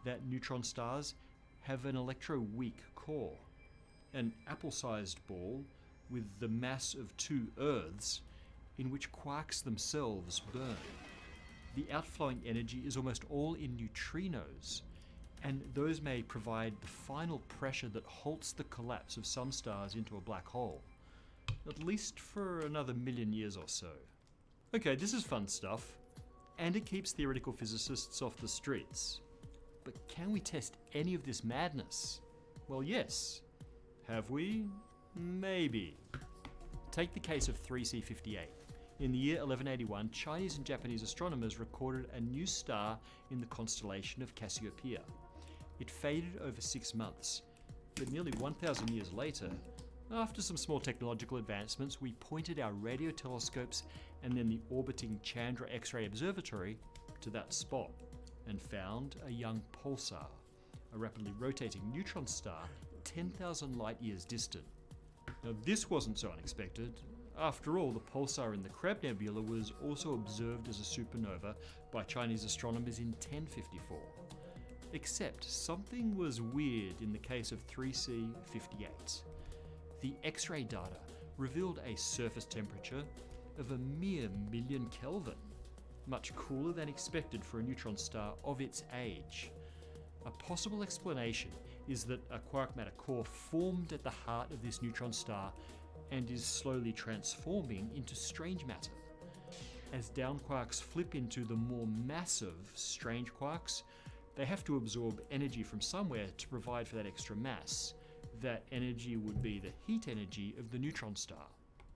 that neutron stars have an electro-weak core, an apple-sized ball with the mass of 2 Earths in which quarks themselves burn. The outflowing energy is almost all in neutrinos, and those may provide the final pressure that halts the collapse of some stars into a black hole, at least for another million years or so. Okay, this is fun stuff, and it keeps theoretical physicists off the streets. But can we test any of this madness? Well, yes. Have we? Maybe. Take the case of 3C58. In the year 1181, Chinese and Japanese astronomers recorded a new star in the constellation of Cassiopeia. It faded over 6 months, but nearly 1,000 years later, after some small technological advancements, we pointed our radio telescopes and then the orbiting Chandra X-ray Observatory to that spot and found a young pulsar, a rapidly rotating neutron star 10,000 light years distant. Now, this wasn't so unexpected. After all, the pulsar in the Crab Nebula was also observed as a supernova by Chinese astronomers in 1054. Except something was weird in the case of 3C58. The X-ray data revealed a surface temperature of a mere million Kelvin, much cooler than expected for a neutron star of its age. A possible explanation is that a quark matter core formed at the heart of this neutron star and is slowly transforming into strange matter. As down quarks flip into the more massive strange quarks, they have to absorb energy from somewhere to provide for that extra mass. That energy would be the heat energy of the neutron star.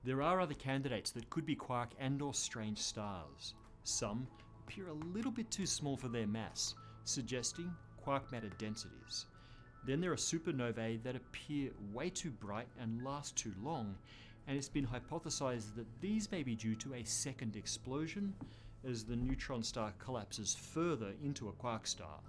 There are other candidates that could be quark and/or strange stars. Some appear a little bit too small for their mass, suggesting quark matter densities. Then there are supernovae that appear way too bright and last too long, and it's been hypothesized that these may be due to a second explosion as the neutron star collapses further into a quark star.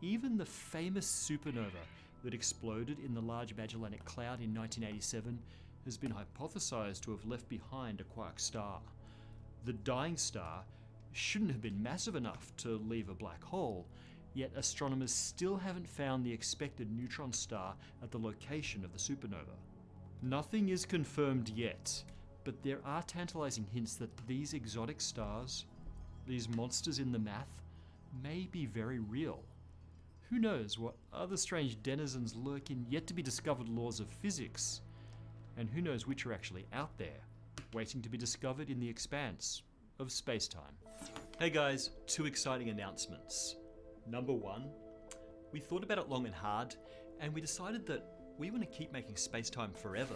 Even the famous supernova that exploded in the Large Magellanic Cloud in 1987 has been hypothesized to have left behind a quark star. The dying star shouldn't have been massive enough to leave a black hole, yet astronomers still haven't found the expected neutron star at the location of the supernova. Nothing is confirmed yet, but there are tantalizing hints that these exotic stars, these monsters in the math, may be very real. Who knows what other strange denizens lurk in yet to be discovered laws of physics? And who knows which are actually out there, waiting to be discovered in the expanse of space-time. Hey guys, 2 exciting announcements. Number 1, we thought about it long and hard, and we decided that we want to keep making space-time forever,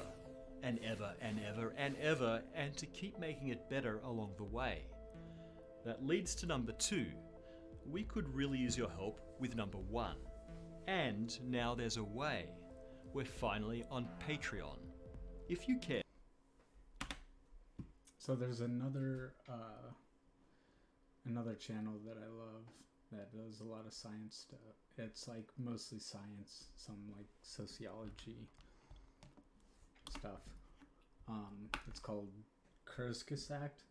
and ever, and ever, and ever, and to keep making it better along the way. That leads to number 2. We could really use your help with number 1. And now there's a way. We're finally on Patreon. If you care. So there's another channel that I love that does a lot of science stuff. It's like mostly science, some like sociology stuff. It's called Kurzgesagt.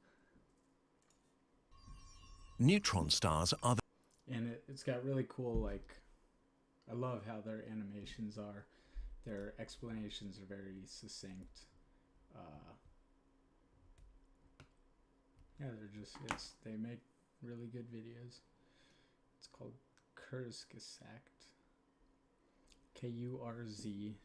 Neutron stars are the And it's got really cool, like, I love how their animations are. Their explanations are very succinct. Yeah, they make really good videos. It's called Kurzgesagt. Kurzgesagt.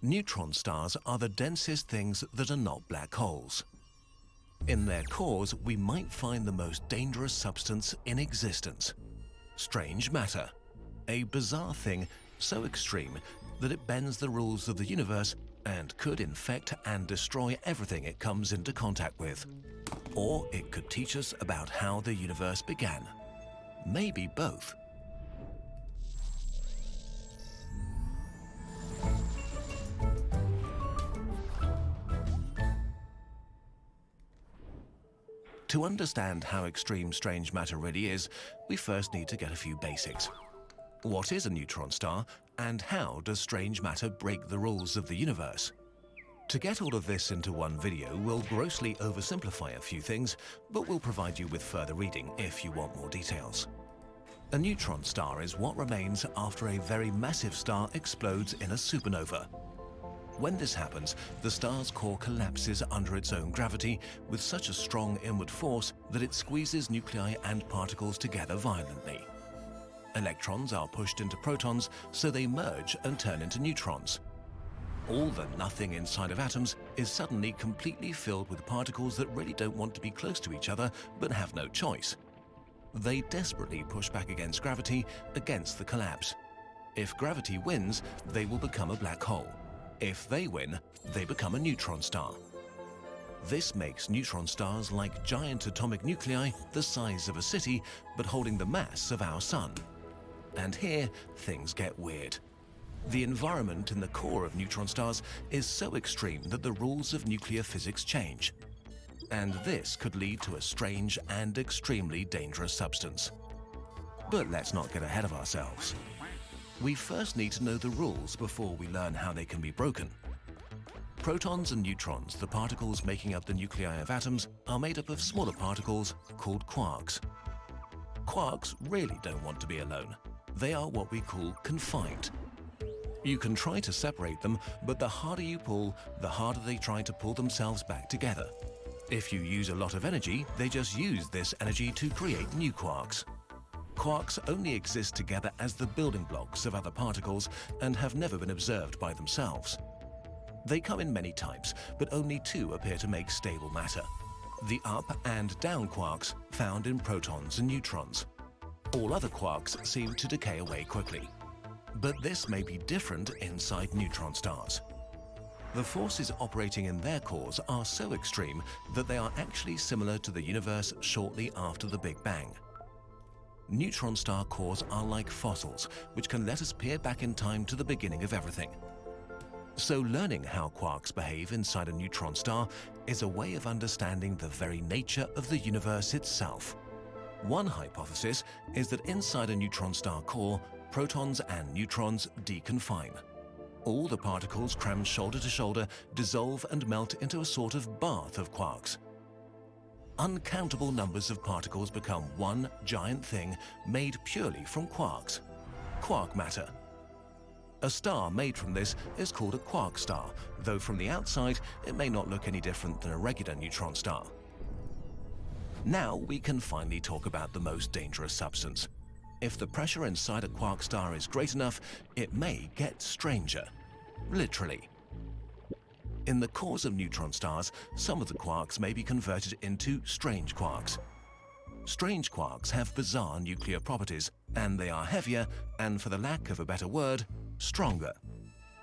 neutron stars are the densest things that are not black holes. In their cores, we might find the most dangerous substance in existence: strange matter. A bizarre thing so extreme that it bends the rules of the universe and could infect and destroy everything it comes into contact with. Or it could teach us about how the universe began. Maybe both. To understand how extreme strange matter really is, we first need to get a few basics. What is a neutron star, and how does strange matter break the rules of the universe? To get all of this into one video, we'll grossly oversimplify a few things, but we'll provide you with further reading if you want more details. A neutron star is what remains after a very massive star explodes in a supernova. When this happens, the star's core collapses under its own gravity with such a strong inward force that it squeezes nuclei and particles together violently. Electrons are pushed into protons, so they merge and turn into neutrons. All the nothing inside of atoms is suddenly completely filled with particles that really don't want to be close to each other but have no choice. They desperately push back against gravity, against the collapse. If gravity wins, they will become a black hole. If they win, they become a neutron star. This makes neutron stars like giant atomic nuclei the size of a city, but holding the mass of our sun. And here, things get weird. The environment in the core of neutron stars is so extreme that the rules of nuclear physics change. and this could lead to a strange and extremely dangerous substance. But let's not get ahead of ourselves. We first need to know the rules before we learn how they can be broken. Protons and neutrons, the particles making up the nuclei of atoms, are made up of smaller particles called quarks. Quarks really don't want to be alone. They are what we call confined. You can try to separate them, but the harder you pull, the harder they try to pull themselves back together. If you use a lot of energy, they just use this energy to create new quarks. Quarks only exist together as the building blocks of other particles and have never been observed by themselves. They come in many types, but only two appear to make stable matter: the up and down quarks found in protons and neutrons. All other quarks seem to decay away quickly. But this may be different inside neutron stars. The forces operating in their cores are so extreme that they are actually similar to the universe shortly after the Big Bang. Neutron star cores are like fossils, which can let us peer back in time to the beginning of everything. So learning how quarks behave inside a neutron star is a way of understanding the very nature of the universe itself. One hypothesis is that inside a neutron star core, protons and neutrons deconfine. All the particles crammed shoulder to shoulder dissolve and melt into a sort of bath of quarks. Uncountable numbers of particles become one giant thing made purely from quarks. Quark matter. A star made from this is called a quark star, though from the outside it may not look any different than a regular neutron star. Now we can finally talk about the most dangerous substance. If the pressure inside a quark star is great enough, it may get stranger. Literally. In the cores of neutron stars, some of the quarks may be converted into strange quarks. Strange quarks have bizarre nuclear properties, and they are heavier and, for the lack of a better word, stronger.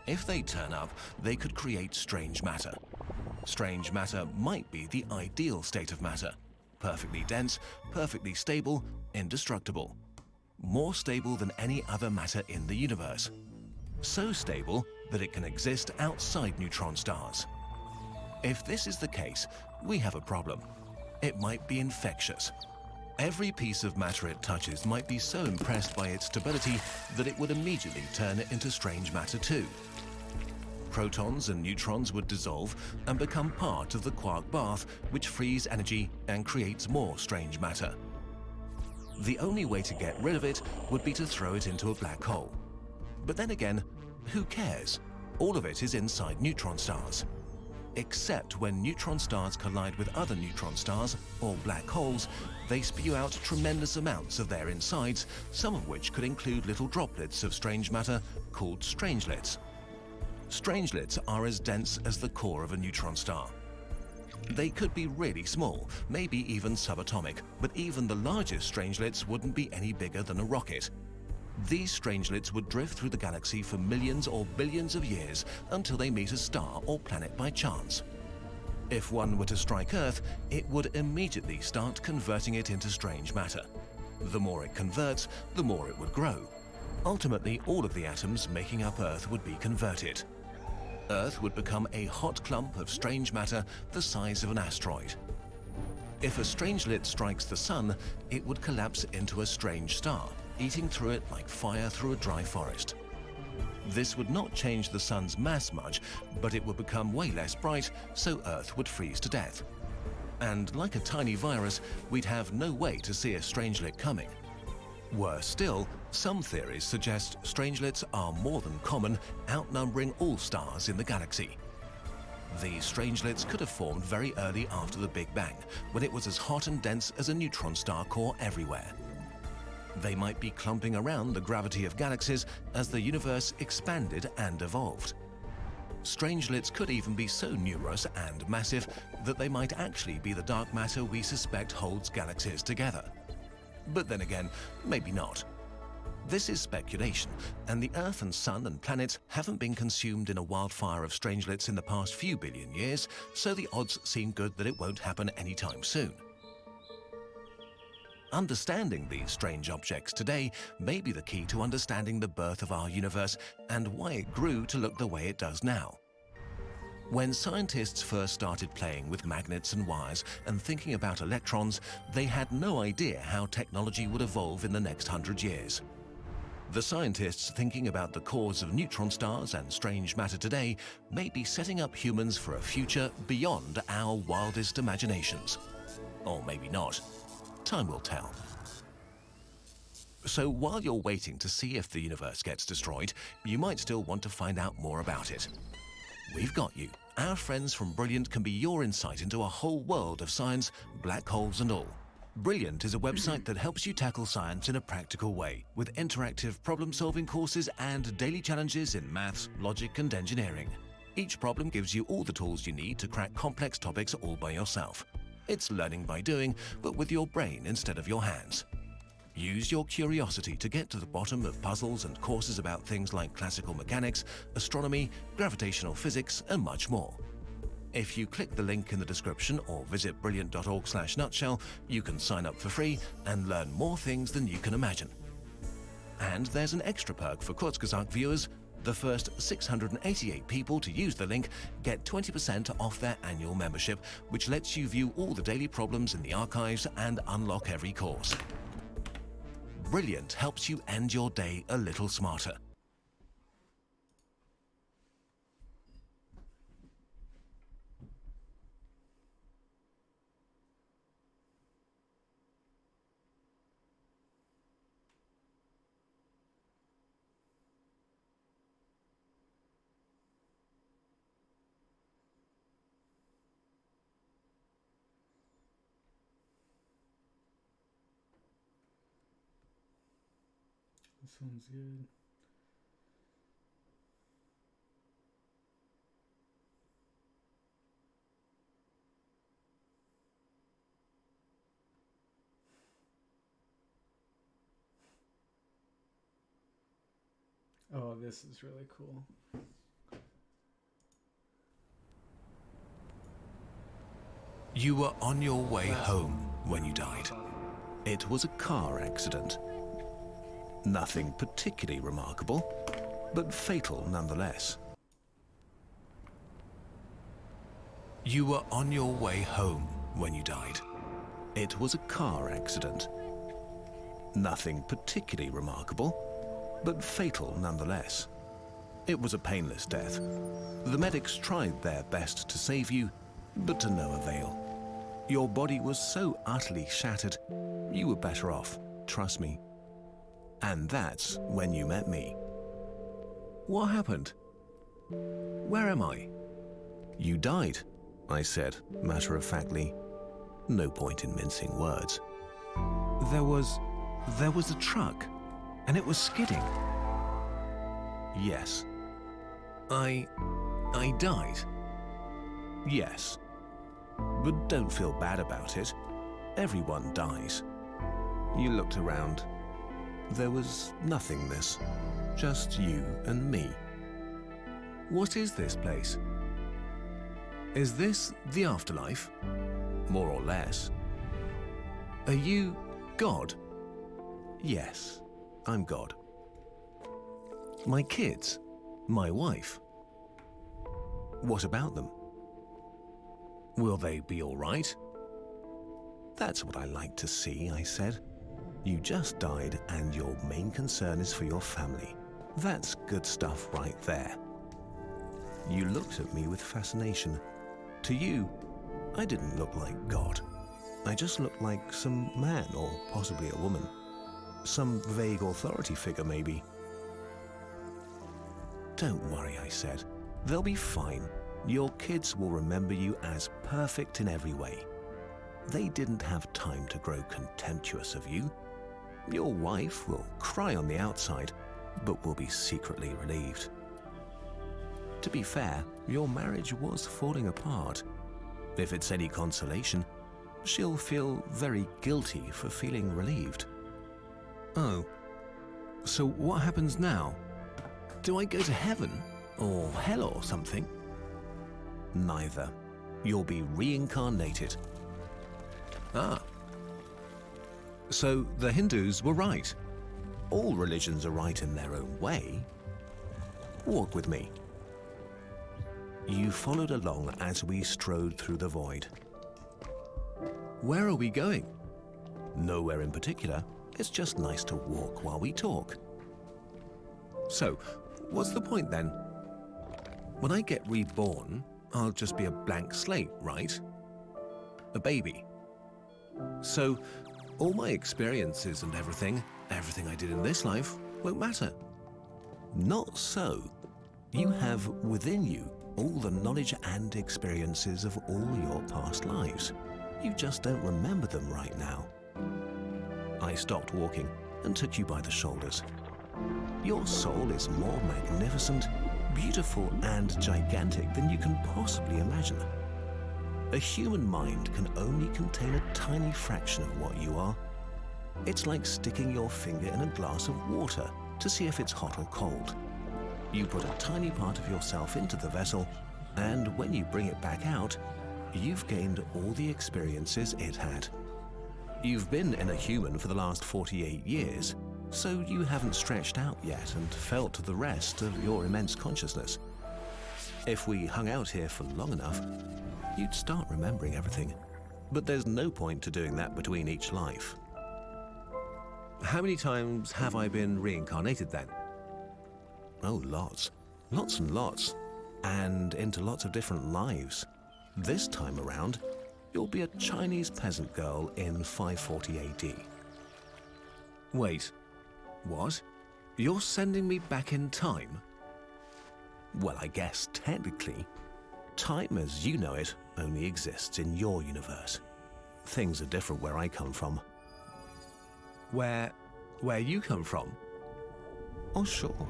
If they turn up, they could create strange matter. Strange matter might be the ideal state of matter. Perfectly dense, perfectly stable, indestructible. More stable than any other matter in the universe. So stable that it can exist outside neutron stars. If this is the case, we have a problem. It might be infectious. Every piece of matter it touches might be so impressed by its stability that it would immediately turn it into strange matter too. Protons and neutrons would dissolve and become part of the quark bath, which frees energy and creates more strange matter. The only way to get rid of it would be to throw it into a black hole. But then again, who cares? All of it is inside neutron stars. Except when neutron stars collide with other neutron stars, or black holes, they spew out tremendous amounts of their insides, some of which could include little droplets of strange matter called strangelets. Strangelets are as dense as the core of a neutron star. They could be really small, maybe even subatomic, but even the largest strangelets wouldn't be any bigger than a rocket. These strangelets would drift through the galaxy for millions or billions of years until they meet a star or planet by chance. If one were to strike Earth, it would immediately start converting it into strange matter. The more it converts, the more it would grow. Ultimately, all of the atoms making up Earth would be converted. Earth would become a hot clump of strange matter the size of an asteroid. If a strangelet strikes the Sun, it would collapse into a strange star, eating through it like fire through a dry forest. This would not change the Sun's mass much, but it would become way less bright, so Earth would freeze to death. And like a tiny virus, we'd have no way to see a strangelet coming. Worse still, some theories suggest strangelets are more than common, outnumbering all stars in the galaxy. These strangelets could have formed very early after the Big Bang, when it was as hot and dense as a neutron star core everywhere. They might be clumping around the gravity of galaxies as the universe expanded and evolved. Strangelets could even be so numerous and massive that they might actually be the dark matter we suspect holds galaxies together. But then again, maybe not. This is speculation, and the Earth and Sun and planets haven't been consumed in a wildfire of strangelets in the past few billion years, so the odds seem good that it won't happen anytime soon. Understanding these strange objects today may be the key to understanding the birth of our universe and why it grew to look the way it does now. When scientists first started playing with magnets and wires and thinking about electrons, they had no idea how technology would evolve in the next 100 years. The scientists thinking about the cause of neutron stars and strange matter today may be setting up humans for a future beyond our wildest imaginations. Or maybe not. Time will tell. So while you're waiting to see if the universe gets destroyed, you might still want to find out more about it. We've got you. Our friends from Brilliant can be your insight into a whole world of science, black holes and all. Brilliant is a website that helps you tackle science in a practical way, with interactive problem-solving courses and daily challenges in maths, logic and engineering. Each problem gives you all the tools you need to crack complex topics all by yourself. It's learning by doing, but with your brain instead of your hands. Use your curiosity to get to the bottom of puzzles and courses about things like classical mechanics, astronomy, gravitational physics, and much more. If you click the link in the description or visit brilliant.org/nutshell, you can sign up for free and learn more things than you can imagine. And there's an extra perk for Kurzgesagt viewers. The first 688 people to use the link get 20% off their annual membership, which lets you view all the daily problems in the archives and unlock every course. Brilliant helps you end your day a little smarter. This one's good. Oh, this is really cool. You were on your way home when you died. It was a car accident. Nothing particularly remarkable, but fatal nonetheless. You were on your way home when you died. It was a car accident. Nothing particularly remarkable, but fatal nonetheless. It was a painless death. The medics tried their best to save you, but to no avail. Your body was so utterly shattered, you were better off, trust me. And that's when you met me. What happened? Where am I? You died, I said, matter-of-factly. No point in mincing words. There was a truck, and it was skidding. Yes. I died. Yes. But don't feel bad about it. Everyone dies. You looked around. There was nothingness, just you and me. What is this place? Is this the afterlife? More or less. Are you God? Yes, I'm God. My kids? My wife? What about them? Will they be all right? That's what I like to see, I said. You just died and your main concern is for your family. That's good stuff right there. You looked at me with fascination. To you, I didn't look like God. I just looked like some man or possibly a woman. Some vague authority figure maybe. Don't worry, I said. They'll be fine. Your kids will remember you as perfect in every way. They didn't have time to grow contemptuous of you. Your wife will cry on the outside, but will be secretly relieved. To be fair, your marriage was falling apart. If it's any consolation, she'll feel very guilty for feeling relieved. Oh, so what happens now? Do I go to heaven or hell or something? Neither. You'll be reincarnated. Ah. So the Hindus were right. All religions are right in their own way. Walk with me. You followed along as we strode through the void. Where are we going? Nowhere in particular. It's just nice to walk while we talk. So, what's the point then? When I get reborn, I'll just be a blank slate, right? A baby. So, all my experiences and everything I did in this life, won't matter. Not so. You have within you all the knowledge and experiences of all your past lives. You just don't remember them right now. I stopped walking and took you by the shoulders. Your soul is more magnificent, beautiful, and gigantic than you can possibly imagine. A human mind can only contain a tiny fraction of what you are. It's like sticking your finger in a glass of water to see if it's hot or cold. You put a tiny part of yourself into the vessel, and when you bring it back out, you've gained all the experiences it had. You've been in a human for the last 48 years, so you haven't stretched out yet and felt the rest of your immense consciousness. If we hung out here for long enough, you'd start remembering everything. But there's no point to doing that between each life. How many times have I been reincarnated then? Oh, lots. Lots and lots. And into lots of different lives. This time around, you'll be a Chinese peasant girl in 540 AD. Wait, what? You're sending me back in time? Well, I guess technically, time as you know it only exists in your universe. Things are different where I come from. Where you come from? Oh, sure.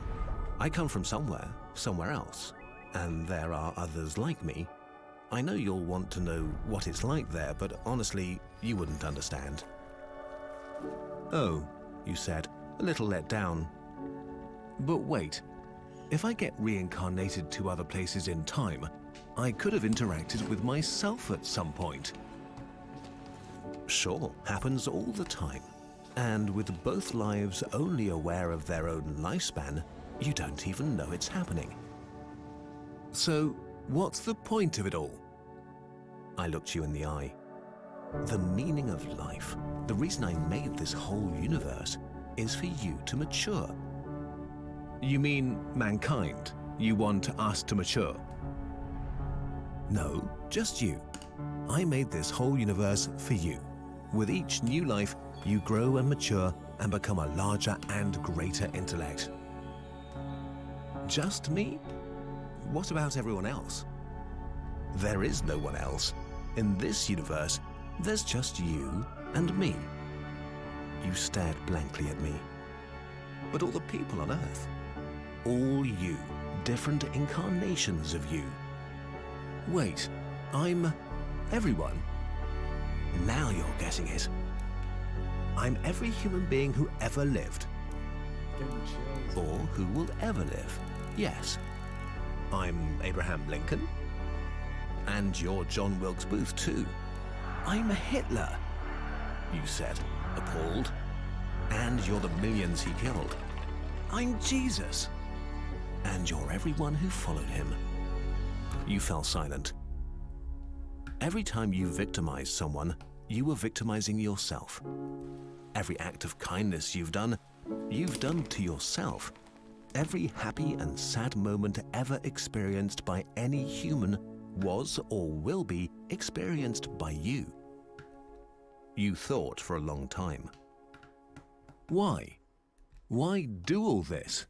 I come from somewhere else. And there are others like me. I know you'll want to know what it's like there, but honestly, you wouldn't understand. Oh, you said, a little let down. But wait, if I get reincarnated to other places in time, I could have interacted with myself at some point. Sure, happens all the time. And with both lives only aware of their own lifespan, you don't even know it's happening. So, what's the point of it all? I looked you in the eye. The meaning of life, the reason I made this whole universe, is for you to mature. You mean mankind? You want us to mature? No, just you. I made this whole universe for you. With each new life, you grow and mature and become a larger and greater intellect. Just me? What about everyone else? There is no one else. In this universe, there's just you and me. You stared blankly at me. But all the people on Earth, all you, different incarnations of you. Wait, I'm everyone? Now you're getting it. I'm every human being who ever lived. Or who will ever live, yes. I'm Abraham Lincoln. And you're John Wilkes Booth, too. I'm Hitler, you said, appalled. And you're the millions he killed. I'm Jesus. And you're everyone who followed him. You fell silent. Every time you victimized someone, you were victimizing yourself. Every act of kindness you've done to yourself. Every happy and sad moment ever experienced by any human was or will be experienced by you. You thought for a long time. Why? Why do all this?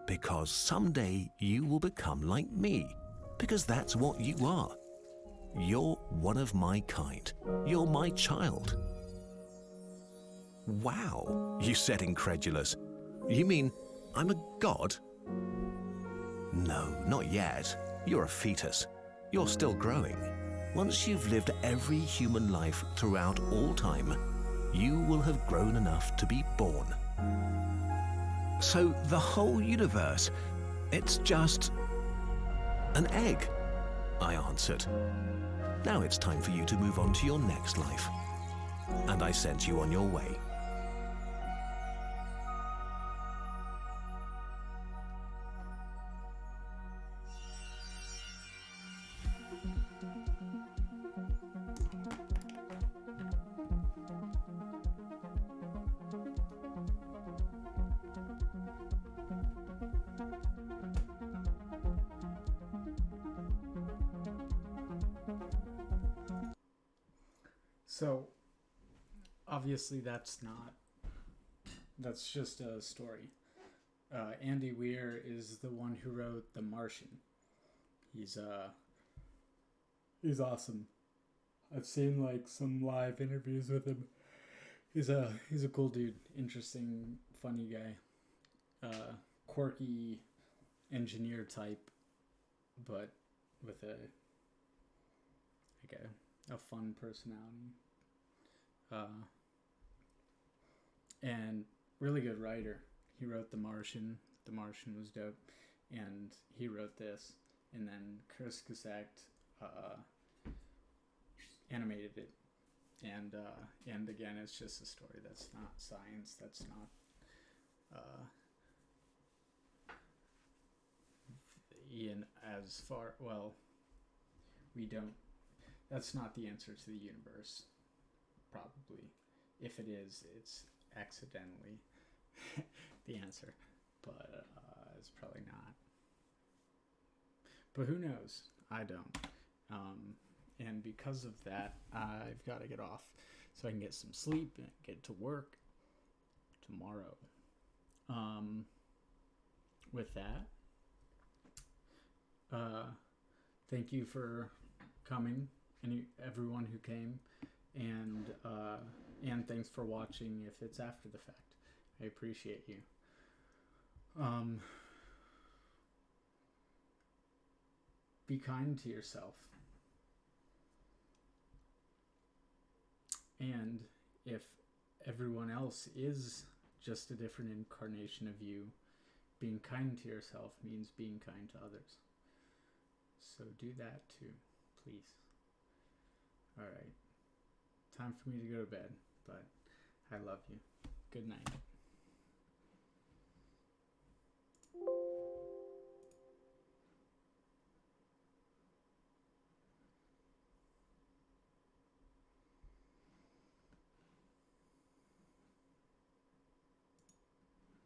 Because someday you will become like me. Because that's what you are. You're one of my kind. You're my child. Wow, you said, incredulous. You mean I'm a god? No, not yet. You're a fetus. You're still growing. Once you've lived every human life throughout all time, you will have grown enough to be born. So the whole universe, it's just an egg, I answered. Now it's time for you to move on to your next life. And I sent you on your way. So, obviously that's just a story. Andy Weir is the one who wrote The Martian. He's awesome. I've seen like some live interviews with him. He's a cool dude, interesting, funny guy. Quirky engineer type, but with a fun personality. And really good writer. He wrote The Martian. The Martian was dope. And he wrote this. And then Kurzgesagt animated it. And again, it's just a story. That's not science. That's not that's not the answer to the universe, probably. If it is, it's accidentally the answer, but it's probably not. But who knows? I don't. And because of that, I've got to get off so I can get some sleep and get to work tomorrow. With that, thank you for coming, everyone who came, and thanks for watching if it's after the fact. I appreciate you. Be kind to yourself. And if everyone else is just a different incarnation of you, being kind to yourself means being kind to others. So do that too, please. All right. Time for me to go to bed, but I love you. Good night.